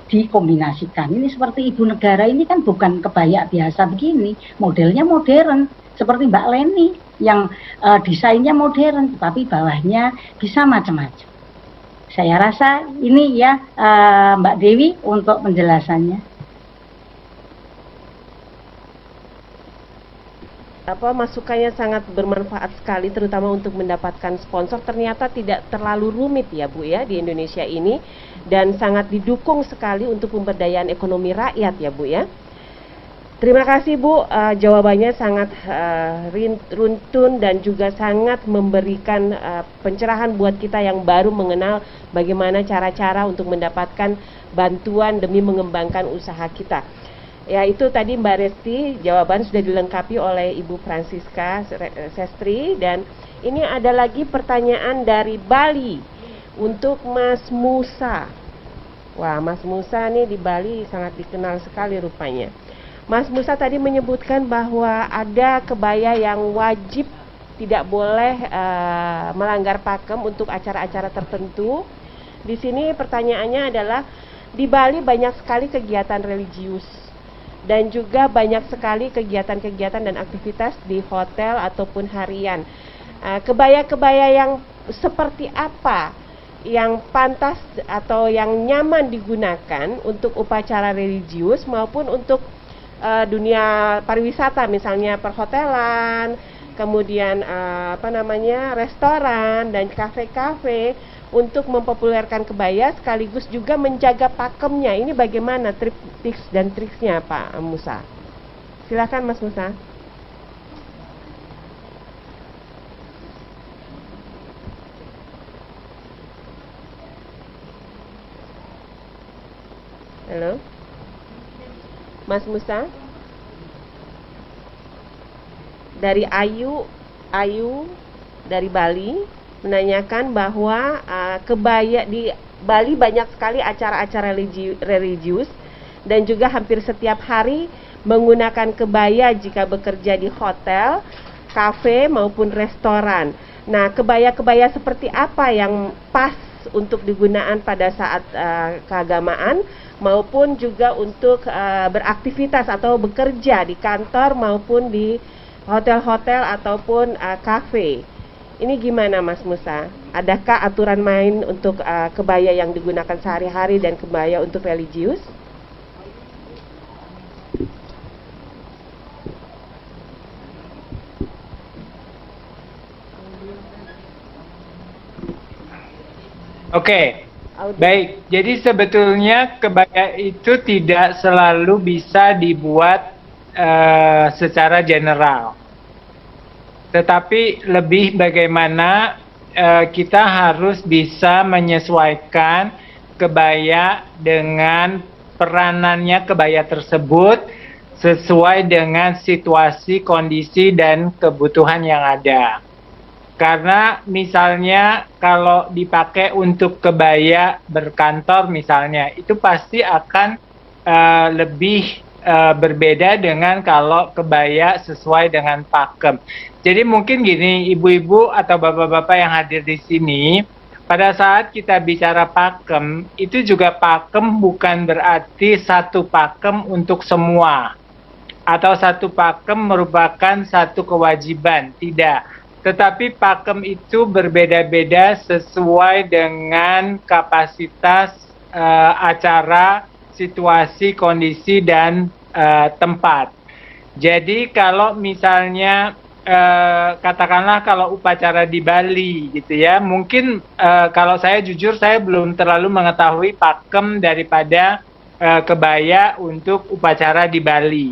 D: dikombinasikan. Ini seperti Ibu Negara ini kan bukan kebaya biasa begini, modelnya modern. Seperti Mbak Leni yang desainnya modern, tapi bawahnya bisa macam-macam. Saya rasa ini ya Mbak Dewi untuk penjelasannya.
B: Masukannya sangat bermanfaat sekali, terutama untuk mendapatkan sponsor. Ternyata tidak terlalu rumit ya Bu ya di Indonesia ini, dan sangat didukung sekali untuk pemberdayaan ekonomi rakyat ya Bu ya. Terima kasih Bu, jawabannya sangat runtun dan juga sangat memberikan pencerahan buat kita yang baru mengenal bagaimana cara-cara untuk mendapatkan bantuan demi mengembangkan usaha kita. Ya itu tadi Mbak Resti, jawaban sudah dilengkapi oleh Ibu Francisca Sestri, dan ini ada lagi pertanyaan dari Bali untuk Mas Musa. Wah, Mas Musa nih di Bali sangat dikenal sekali rupanya. Mas Musa tadi menyebutkan bahwa ada kebaya yang wajib tidak boleh melanggar pakem untuk acara-acara tertentu. Di sini pertanyaannya adalah, di Bali banyak sekali kegiatan religius dan juga banyak sekali kegiatan-kegiatan dan aktivitas di hotel ataupun harian. Kebaya-kebaya yang seperti apa yang pantas atau yang nyaman digunakan untuk upacara religius maupun untuk dunia pariwisata, misalnya perhotelan, kemudian restoran dan kafe-kafe, untuk mempopulerkan kebaya sekaligus juga menjaga pakemnya. Ini bagaimana tips dan triksnya Pak Musa? Silakan Mas Musa. Halo Mas Musa, dari Ayu dari Bali menanyakan bahwa kebaya di Bali banyak sekali acara-acara religius dan juga hampir setiap hari menggunakan kebaya jika bekerja di hotel, kafe maupun restoran. Nah, kebaya-kebaya seperti apa yang pas untuk digunakan pada saat keagamaan maupun juga untuk beraktivitas atau bekerja di kantor maupun di hotel-hotel ataupun kafe. Ini gimana Mas Musa? Adakah aturan main untuk kebaya yang digunakan sehari-hari dan kebaya untuk religius?
F: Oke. Baik, jadi sebetulnya kebaya itu tidak selalu bisa dibuat secara general, tetapi lebih bagaimana kita harus bisa menyesuaikan kebaya dengan peranannya kebaya tersebut sesuai dengan situasi, kondisi, dan kebutuhan yang ada. Karena misalnya kalau dipakai untuk kebaya berkantor misalnya, itu pasti akan lebih berbeda dengan kalau kebaya sesuai dengan pakem. Jadi mungkin gini, ibu-ibu atau bapak-bapak yang hadir di sini, pada saat kita bicara pakem, itu juga pakem bukan berarti satu pakem untuk semua, atau satu pakem merupakan satu kewajiban, tidak. Tetapi pakem itu berbeda-beda sesuai dengan kapasitas acara, situasi, kondisi, dan tempat. Jadi kalau misalnya katakanlah kalau upacara di Bali gitu ya, mungkin kalau saya jujur saya belum terlalu mengetahui pakem daripada kebaya untuk upacara di Bali.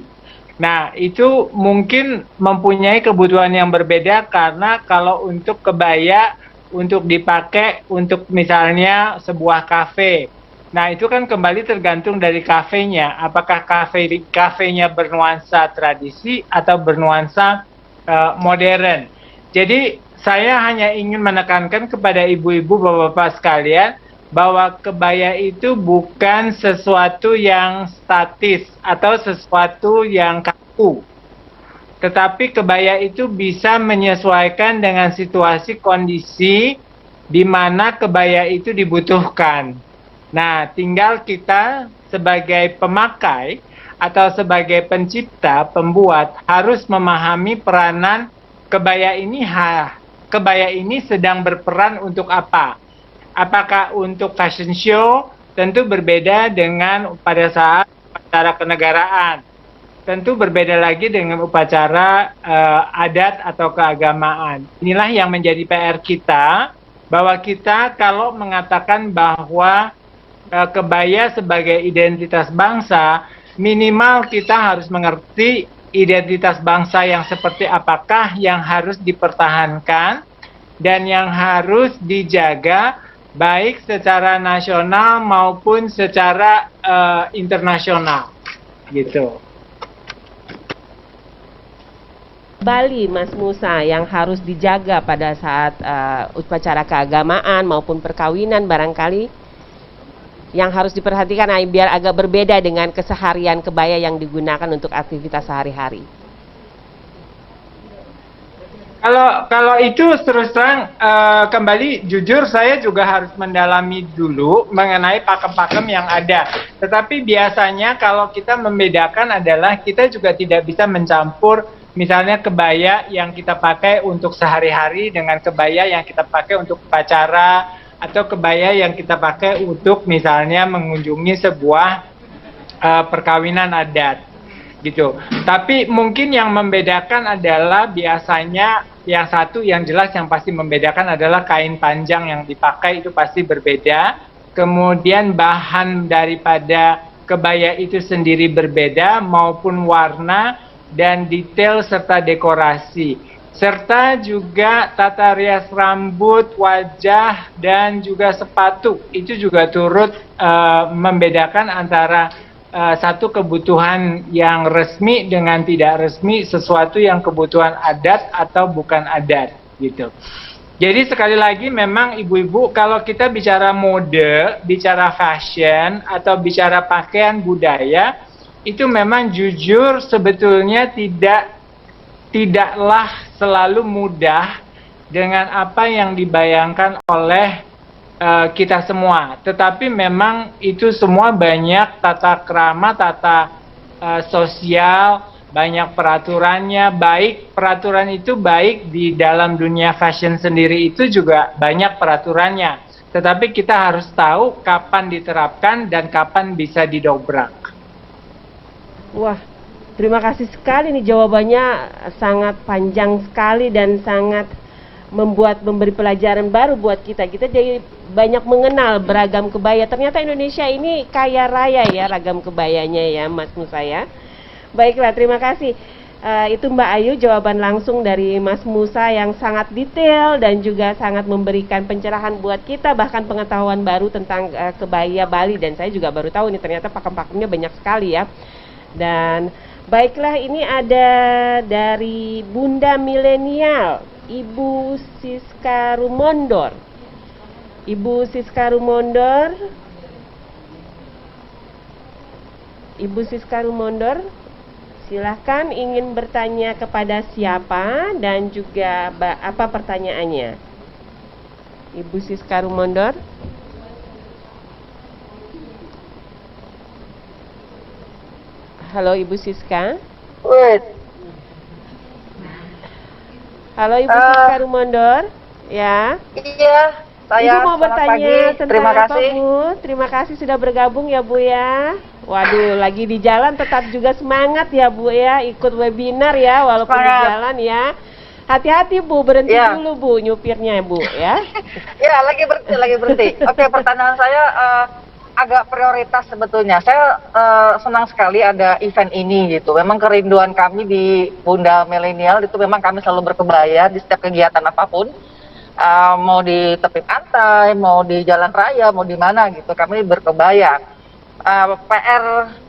F: Nah, itu mungkin mempunyai kebutuhan yang berbeda karena kalau untuk kebaya untuk dipakai untuk misalnya sebuah kafe. Nah, itu kan kembali tergantung dari kafenya. Apakah kafenya bernuansa tradisi atau bernuansa modern. Jadi, saya hanya ingin menekankan kepada ibu-ibu, bapak-bapak sekalian, bahwa kebaya itu bukan sesuatu yang statis atau sesuatu yang kaku. Tetapi kebaya itu bisa menyesuaikan dengan situasi kondisi di mana kebaya itu dibutuhkan. Nah, tinggal kita sebagai pemakai atau sebagai pencipta, pembuat harus memahami peranan kebaya ini. Kebaya ini sedang berperan untuk apa? Apakah untuk fashion show? Tentu berbeda dengan pada saat upacara kenegaraan. Tentu berbeda lagi dengan upacara adat atau keagamaan. Inilah yang menjadi PR kita, bahwa kita kalau mengatakan bahwa kebaya sebagai identitas bangsa, minimal kita harus mengerti identitas bangsa yang seperti apakah yang harus dipertahankan dan yang harus dijaga baik secara nasional maupun secara internasional, gitu.
B: Bali, Mas Musa, yang harus dijaga pada saat upacara keagamaan maupun perkawinan barangkali yang harus diperhatikan biar agak berbeda dengan keseharian kebaya yang digunakan untuk aktivitas sehari-hari.
F: Kalau itu terus terang kembali jujur saya juga harus mendalami dulu mengenai pakem-pakem yang ada. Tetapi biasanya kalau kita membedakan adalah kita juga tidak bisa mencampur misalnya kebaya yang kita pakai untuk sehari-hari dengan kebaya yang kita pakai untuk upacara atau kebaya yang kita pakai untuk misalnya mengunjungi sebuah perkawinan adat gitu. Tapi mungkin yang membedakan adalah biasanya yang satu yang jelas yang pasti membedakan adalah kain panjang yang dipakai itu pasti berbeda. Kemudian bahan daripada kebaya itu sendiri berbeda maupun warna dan detail serta dekorasi. Serta juga tata rias rambut, wajah, dan juga sepatu. Itu juga turut membedakan antara satu kebutuhan yang resmi dengan tidak resmi, sesuatu yang kebutuhan adat atau bukan adat, gitu. Jadi sekali lagi memang ibu-ibu kalau kita bicara mode, bicara fashion, atau bicara pakaian budaya, itu memang jujur sebetulnya tidaklah selalu mudah dengan apa yang dibayangkan oleh kita semua. Tetapi memang itu semua banyak tata krama, tata sosial, banyak peraturannya. Baik peraturan itu baik di dalam dunia fashion sendiri itu juga banyak peraturannya. Tetapi kita harus tahu kapan diterapkan dan kapan bisa didobrak.
B: Wah, terima kasih sekali nih, jawabannya sangat panjang sekali dan sangat memberi pelajaran baru buat kita. Kita jadi banyak mengenal beragam kebaya. Ternyata Indonesia ini kaya raya ya ragam kebayanya ya, Mas Musa ya. Baiklah, terima kasih. Itu Mbak Ayu jawaban langsung dari Mas Musa yang sangat detail dan juga sangat memberikan pencerahan buat kita, bahkan pengetahuan baru tentang kebaya Bali. Dan saya juga baru tahu nih ternyata pakem-pakemnya banyak sekali ya. Dan baiklah, ini ada dari Bunda Milenial, Ibu Siska Rumondor. Ibu Siska Rumondor. Ibu Siska Rumondor, silahkan ingin bertanya kepada siapa dan juga apa pertanyaannya. Ibu Siska Rumondor. Halo Ibu Siska. Halo Ibu Siska Rumondor, ya.
H: Iya, saya
B: Ibu mau bertanya
H: pagi.
B: tentang
H: Terima
B: apa,
H: kasih.
B: Bu? Terima kasih sudah bergabung ya, Bu ya. Waduh, lagi di jalan tetap juga semangat ya, Bu ya, ikut webinar ya walaupun di jalan ya. Hati-hati Bu, berhenti dulu Bu nyupirnya Bu ya.
H: Ya, lagi berhenti. Oke, pertanyaan saya agak prioritas sebetulnya. Saya senang sekali ada event ini gitu. Memang kerinduan kami di Bunda Milenial itu memang kami selalu berkebaya di setiap kegiatan apapun. Mau di tepi pantai, mau di jalan raya, mau di mana gitu, kami berkebaya.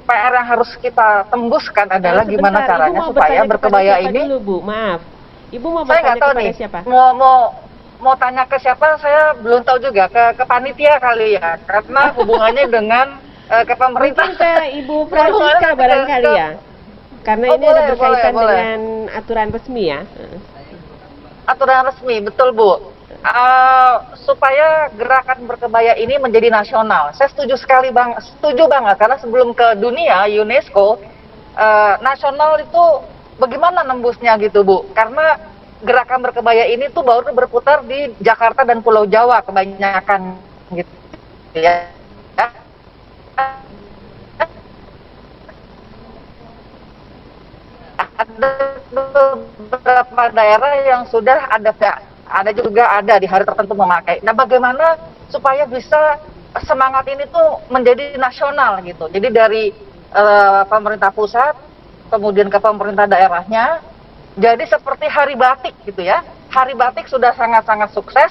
H: PR yang harus kita tembuskan adalah gimana caranya supaya berkebaya ini.
B: Dulu, Bu, maaf. Ibu mau
H: Saya nggak tahu nih.
B: Siapa?
H: Mau tanya ke siapa, saya belum tahu juga, ke panitia kali ya, karena hubungannya dengan ke pemerintah.
B: Mungkin ke Ibu Francisca barangkali ya, karena ini ada berkaitan dengan aturan resmi ya.
H: Aturan resmi, betul Bu. Supaya gerakan berkebaya ini menjadi nasional, saya setuju sekali setuju banget, karena sebelum ke dunia UNESCO, nasional itu bagaimana nembusnya gitu Bu, karena gerakan berkebaya ini tuh baru berputar di Jakarta dan Pulau Jawa kebanyakan gitu ya. Ada beberapa daerah yang sudah ada juga ada di hari tertentu memakai. Nah, bagaimana supaya bisa semangat ini tuh menjadi nasional gitu. Jadi dari pemerintah pusat kemudian ke pemerintah daerahnya. Jadi seperti hari batik gitu ya. Hari batik sudah sangat-sangat sukses.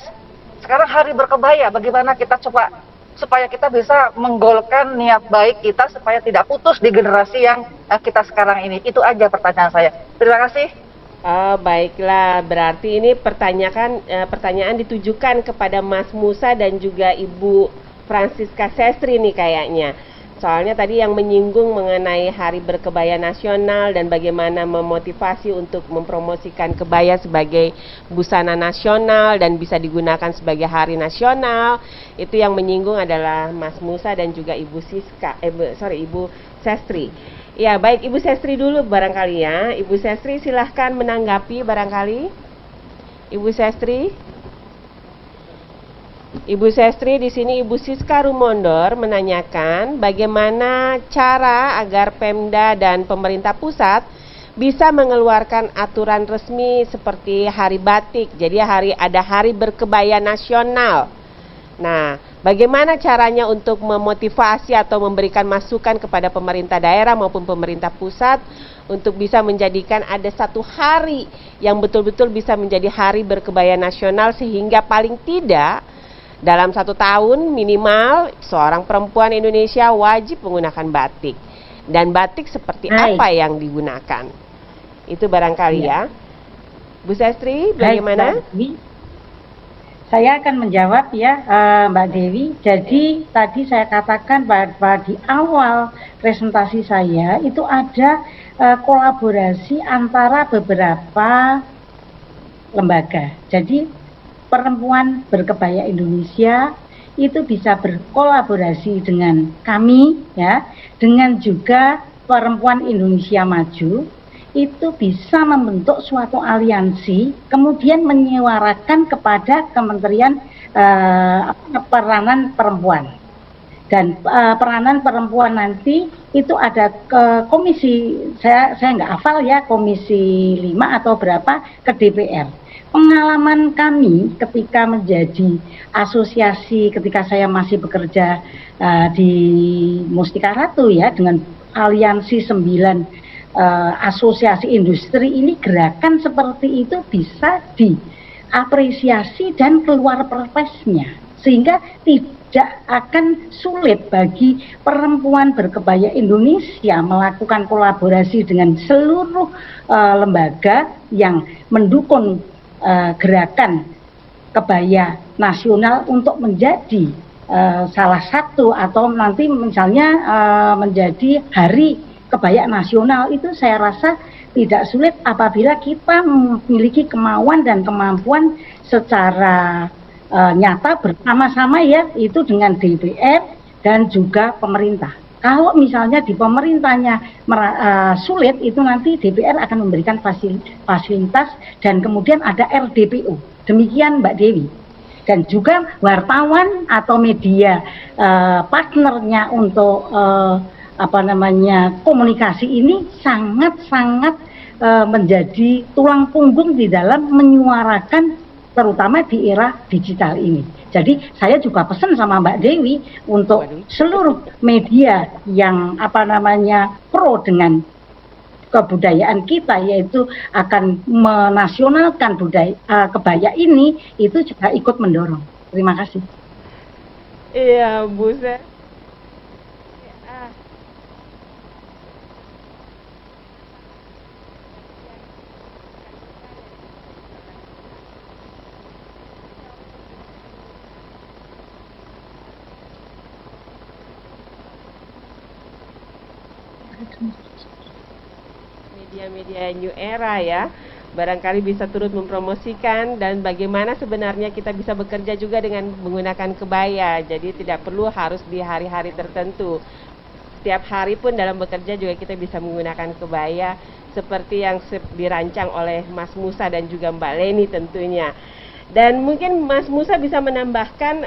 H: Sekarang hari berkebaya, bagaimana kita coba supaya kita bisa menggolkan niat baik kita supaya tidak putus di generasi yang kita sekarang ini. Itu aja pertanyaan saya. Terima kasih.
B: Oh, baiklah, berarti ini pertanyaan ditujukan kepada Mas Musa dan juga Ibu Francisca Sestri nih kayaknya. Soalnya tadi yang menyinggung mengenai Hari Berkebaya Nasional dan bagaimana memotivasi untuk mempromosikan kebaya sebagai busana nasional dan bisa digunakan sebagai hari nasional. Itu yang menyinggung adalah Mas Musa dan juga Ibu Sestri. Ya, baik, Ibu Sestri dulu barangkali ya. Ibu Sestri silahkan menanggapi barangkali. Ibu Sestri. Ibu Sestri di sini Ibu Siska Rumondor menanyakan bagaimana cara agar Pemda dan pemerintah pusat bisa mengeluarkan aturan resmi seperti Hari Batik. Jadi ada Hari Berkebaya Nasional. Nah, bagaimana caranya untuk memotivasi atau memberikan masukan kepada pemerintah daerah maupun pemerintah pusat untuk bisa menjadikan ada satu hari yang betul-betul bisa menjadi Hari Berkebaya Nasional sehingga paling tidak dalam 1 tahun minimal seorang perempuan Indonesia wajib menggunakan batik. Dan batik seperti apa yang digunakan? Itu barangkali ya. Bu Sestri, bagaimana?
D: Saya akan menjawab ya Mbak Dewi. Jadi tadi saya katakan bahwa di awal presentasi saya itu ada kolaborasi antara beberapa lembaga. Jadi Perempuan Berkebaya Indonesia itu bisa berkolaborasi dengan kami ya, dengan juga Perempuan Indonesia Maju, itu bisa membentuk suatu aliansi, kemudian menyuarakan kepada Kementerian Peranan Perempuan. Dan peranan perempuan nanti itu ada ke komisi, saya nggak hafal ya, komisi 5 atau berapa ke DPR. Pengalaman kami ketika menjadi asosiasi, ketika saya masih bekerja di Mustika Ratu ya, dengan aliansi 9 asosiasi industri ini, gerakan seperti itu bisa diapresiasi dan keluar perpesnya, sehingga tidak akan sulit bagi Perempuan Berkebaya Indonesia melakukan kolaborasi dengan seluruh lembaga yang mendukung gerakan kebaya nasional untuk menjadi salah satu atau nanti misalnya menjadi Hari Kebaya Nasional. Itu saya rasa tidak sulit apabila kita memiliki kemauan dan kemampuan secara nyata bersama-sama ya, itu dengan DPR dan juga pemerintah. Kalau misalnya di pemerintahnya sulit, itu nanti DPR akan memberikan fasilitas dan kemudian ada RDPO. Demikian Mbak Dewi. Dan juga wartawan atau media partnernya untuk komunikasi ini sangat-sangat menjadi tulang punggung di dalam menyuarakan terutama di era digital ini. Jadi saya juga pesan sama Mbak Dewi untuk
B: Waduh.
D: seluruh media yang pro dengan kebudayaan kita, yaitu akan menasionalkan kebaya ini, itu juga ikut mendorong. Terima kasih.
B: Iya, Bu Sen. Media-media new era ya, barangkali bisa turut mempromosikan dan bagaimana sebenarnya kita bisa bekerja juga dengan menggunakan kebaya. Jadi tidak perlu harus di hari-hari tertentu. Setiap hari pun dalam bekerja juga kita bisa menggunakan kebaya seperti yang dirancang oleh Mas Musa dan juga Mbak Leni tentunya. Dan mungkin Mas Musa bisa menambahkan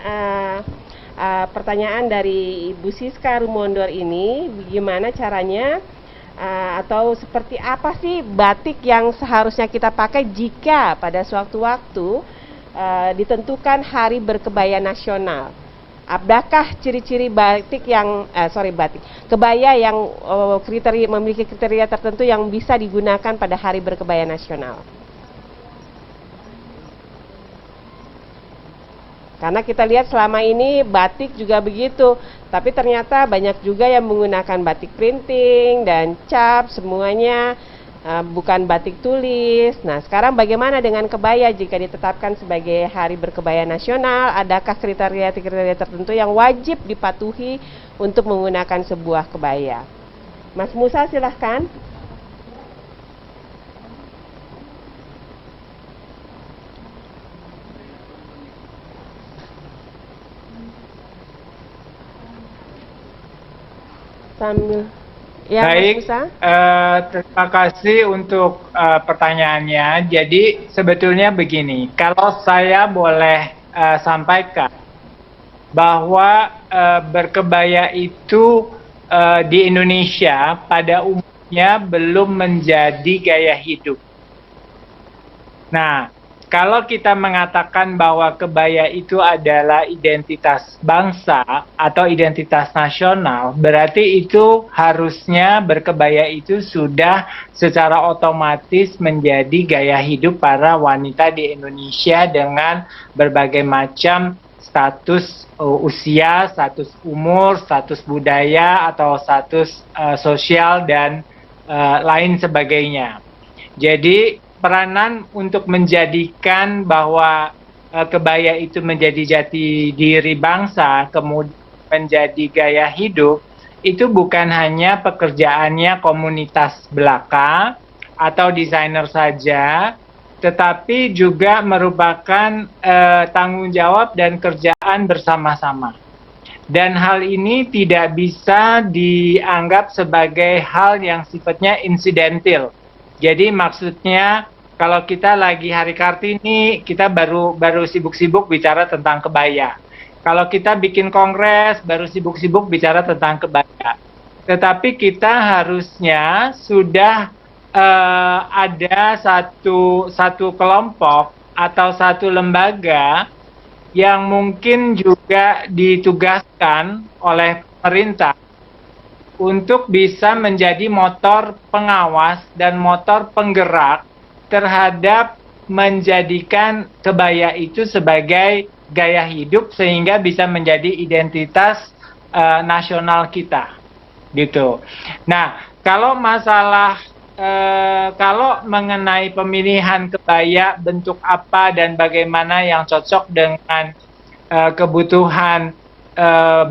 B: pertanyaan dari Ibu Siska Rumondor ini, bagaimana caranya atau seperti apa sih batik yang seharusnya kita pakai jika pada sewaktu-waktu ditentukan hari berkebaya nasional. Adakah ciri-ciri batik yang kebaya yang memiliki kriteria tertentu yang bisa digunakan pada hari berkebaya nasional? Karena kita lihat selama ini batik juga begitu, tapi ternyata banyak juga yang menggunakan batik printing dan cap, semuanya bukan batik tulis. Nah, sekarang bagaimana dengan kebaya jika ditetapkan sebagai hari berkebaya nasional? Adakah kriteria-kriteria tertentu yang wajib dipatuhi untuk menggunakan sebuah kebaya? Mas Musa, silahkan. Sambil ya,
F: baik,
B: Mas Musa.
F: terima kasih untuk pertanyaannya. Jadi sebetulnya begini, kalau saya boleh sampaikan bahwa berkebaya itu di Indonesia pada umumnya belum menjadi gaya hidup. Nah, kalau kita mengatakan bahwa kebaya itu adalah identitas bangsa atau identitas nasional, berarti itu harusnya berkebaya itu sudah secara otomatis menjadi gaya hidup para wanita di Indonesia dengan berbagai macam status usia, status umur, status budaya, atau status sosial dan lain sebagainya. Jadi peranan untuk menjadikan bahwa kebaya itu menjadi jati diri bangsa, kemudian menjadi gaya hidup, itu bukan hanya pekerjaannya komunitas belaka atau desainer saja, tetapi juga merupakan tanggung jawab dan kerjaan bersama-sama. Dan hal ini tidak bisa dianggap sebagai hal yang sifatnya insidental. Jadi maksudnya kalau kita lagi hari Kartini, kita baru sibuk-sibuk bicara tentang kebaya. Kalau kita bikin kongres, baru sibuk-sibuk bicara tentang kebaya. Tetapi kita harusnya sudah ada satu kelompok atau satu lembaga yang mungkin juga ditugaskan oleh pemerintah untuk bisa menjadi motor pengawas dan motor penggerak terhadap menjadikan kebaya itu sebagai gaya hidup sehingga bisa menjadi identitas nasional kita, gitu. Nah, kalau mengenai pemilihan kebaya bentuk apa dan bagaimana yang cocok dengan kebutuhan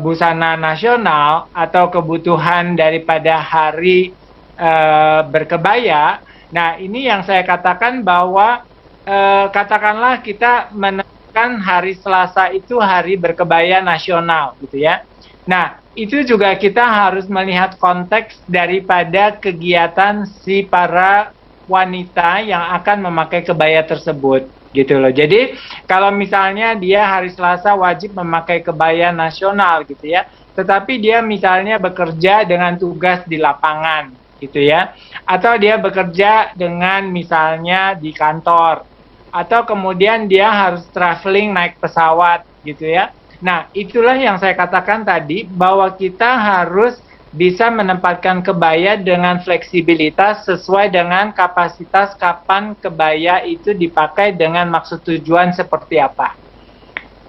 F: busana nasional atau kebutuhan daripada hari berkebaya. Nah, ini yang saya katakan bahwa katakanlah kita menentukan hari Selasa itu hari berkebaya nasional, gitu ya. Nah, itu juga kita harus melihat konteks daripada kegiatan si para wanita yang akan memakai kebaya tersebut, gitu loh. Jadi kalau misalnya dia hari Selasa wajib memakai kebaya nasional, gitu ya, tetapi dia misalnya bekerja dengan tugas di lapangan, gitu ya, atau dia bekerja dengan misalnya di kantor, atau kemudian dia harus traveling naik pesawat gitu ya. Nah, itulah yang saya katakan tadi, bahwa kita harus bisa menempatkan kebaya dengan fleksibilitas sesuai dengan kapasitas kapan kebaya itu dipakai dengan maksud tujuan seperti apa.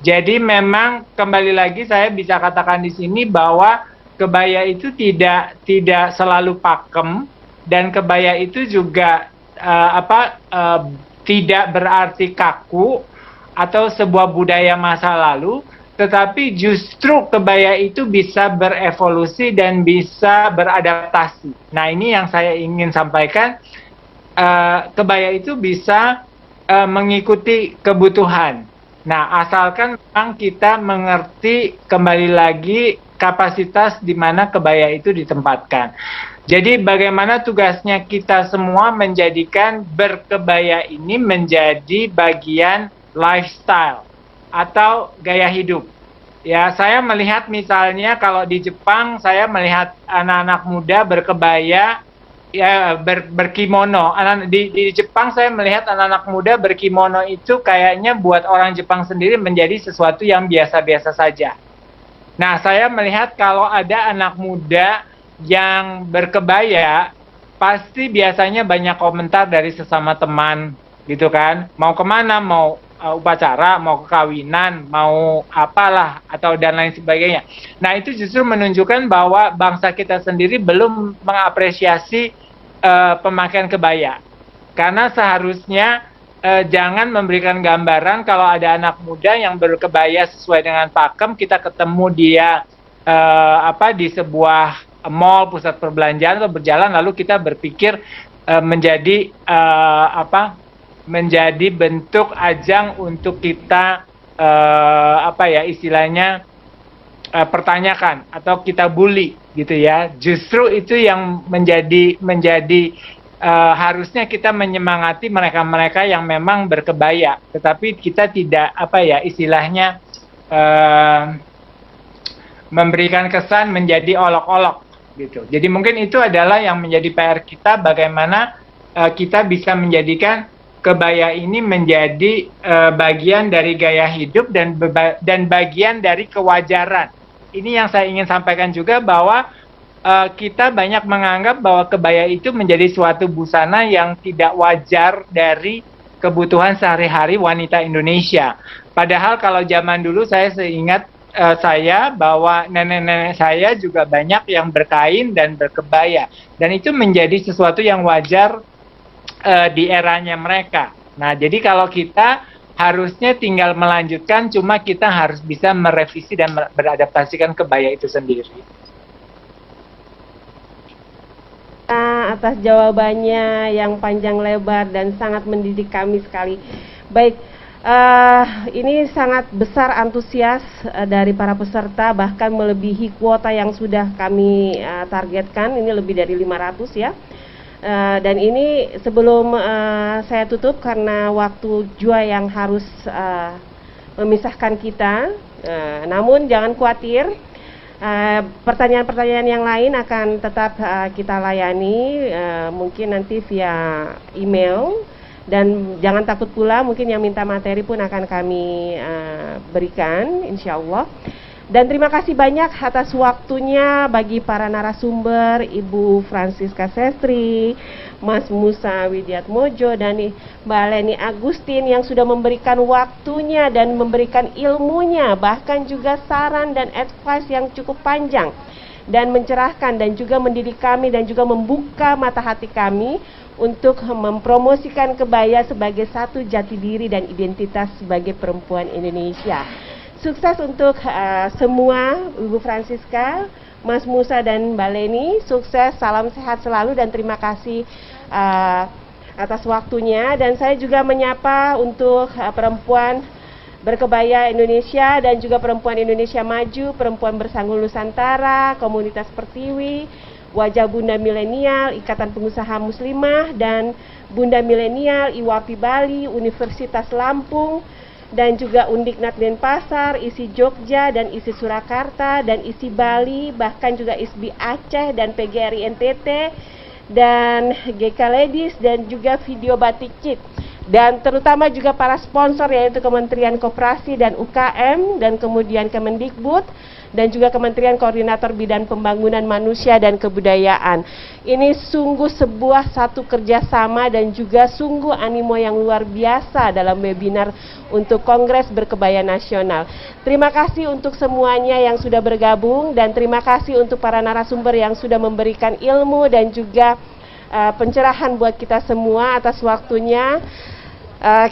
F: Jadi memang kembali lagi saya bisa katakan di sini bahwa kebaya itu tidak selalu pakem, dan kebaya itu juga tidak berarti kaku atau sebuah budaya masa lalu, tetapi justru kebaya itu bisa berevolusi dan bisa beradaptasi. Nah, ini yang saya ingin sampaikan, kebaya itu bisa mengikuti kebutuhan. Nah, asalkan memang kita mengerti kembali lagi kapasitas di mana kebaya itu ditempatkan. Jadi bagaimana tugasnya kita semua menjadikan berkebaya ini menjadi bagian lifestyle atau gaya hidup. Ya, saya melihat misalnya kalau di Jepang, saya melihat anak-anak muda berkebaya, ya berkimono. Di Jepang saya melihat anak-anak muda berkimono itu kayaknya buat orang Jepang sendiri menjadi sesuatu yang biasa-biasa saja. Nah, saya melihat kalau ada anak muda yang berkebaya, pasti biasanya banyak komentar dari sesama teman, gitu kan. Mau kemana, mau upacara, mau kekawinan, mau apalah, atau dan lain sebagainya. Nah, itu justru menunjukkan bahwa bangsa kita sendiri belum mengapresiasi pemakaian kebaya. Karena seharusnya jangan memberikan gambaran kalau ada anak muda yang berkebaya sesuai dengan pakem, kita ketemu dia di sebuah mall, pusat perbelanjaan atau berjalan, lalu kita berpikir menjadi menjadi bentuk ajang untuk kita istilahnya pertanyakan atau kita bully gitu ya. Justru itu yang menjadi harusnya kita menyemangati mereka-mereka yang memang berkebaya, tetapi kita tidak istilahnya memberikan kesan menjadi olok-olok gitu. Jadi mungkin itu adalah yang menjadi PR kita, bagaimana kita bisa menjadikan kebaya ini menjadi bagian dari gaya hidup dan bagian dari kewajaran. Ini yang saya ingin sampaikan juga, bahwa kita banyak menganggap bahwa kebaya itu menjadi suatu busana yang tidak wajar dari kebutuhan sehari-hari wanita Indonesia. Padahal kalau zaman dulu saya seingat saya bahwa nenek-nenek saya juga banyak yang berkain dan berkebaya. Dan itu menjadi sesuatu yang wajar di eranya mereka. Nah, jadi kalau kita harusnya tinggal melanjutkan, cuma kita harus bisa merevisi dan beradaptasikan kebaya itu sendiri.
B: Atas jawabannya yang panjang lebar dan sangat mendidik kami sekali. Baik, ini sangat besar antusias dari para peserta, bahkan melebihi kuota yang sudah kami targetkan. Ini lebih dari 500 ya. Dan ini sebelum saya tutup karena waktu jua yang harus memisahkan kita, namun jangan khawatir, pertanyaan-pertanyaan yang lain akan tetap kita layani, mungkin nanti via email, dan jangan takut pula, mungkin yang minta materi pun akan kami berikan insya Allah. Dan terima kasih banyak atas waktunya bagi para narasumber, Ibu Francisca Sestri, Mas Musa Widiatmojo, dan Mbak Leni Agustin yang sudah memberikan waktunya dan memberikan ilmunya, bahkan juga saran dan advice yang cukup panjang dan mencerahkan, dan juga mendidik kami dan juga membuka mata hati kami untuk mempromosikan kebaya sebagai satu jati diri dan identitas sebagai perempuan Indonesia. Sukses untuk semua, Ibu Francisca, Mas Musa dan Mbak Leni. Sukses, salam sehat selalu, dan terima kasih atas waktunya. Dan saya juga menyapa untuk perempuan berkebaya Indonesia dan juga perempuan Indonesia Maju, perempuan bersanggul Nusantara, komunitas Pertiwi, Wajah Bunda Milenial, Ikatan Pengusaha Muslimah, dan Bunda Milenial, IWAPI Bali, Universitas Lampung, dan juga Undiknat Denpasar, ISI Jogja, dan ISI Surakarta, dan ISI Bali, bahkan juga ISBI Aceh, dan PGRI NTT, dan GK Ladies, dan juga Video Batik Cit. dan terutama juga para sponsor yaitu Kementerian Koperasi dan UKM dan kemudian Kemendikbud dan juga Kementerian Koordinator Bidang Pembangunan Manusia dan Kebudayaan. Ini sungguh sebuah satu kerjasama dan juga sungguh animo yang luar biasa dalam webinar untuk Kongres Berkebaya Nasional. Terima kasih untuk semuanya yang sudah bergabung dan terima kasih untuk para narasumber yang sudah memberikan ilmu dan juga pencerahan buat kita semua atas waktunya.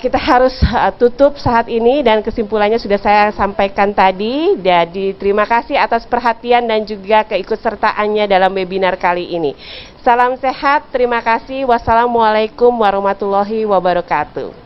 B: Kita harus tutup saat ini dan kesimpulannya sudah saya sampaikan tadi. Jadi terima kasih atas perhatian dan juga keikutsertaannya dalam webinar kali ini. Salam sehat, terima kasih. Wassalamualaikum warahmatullahi wabarakatuh.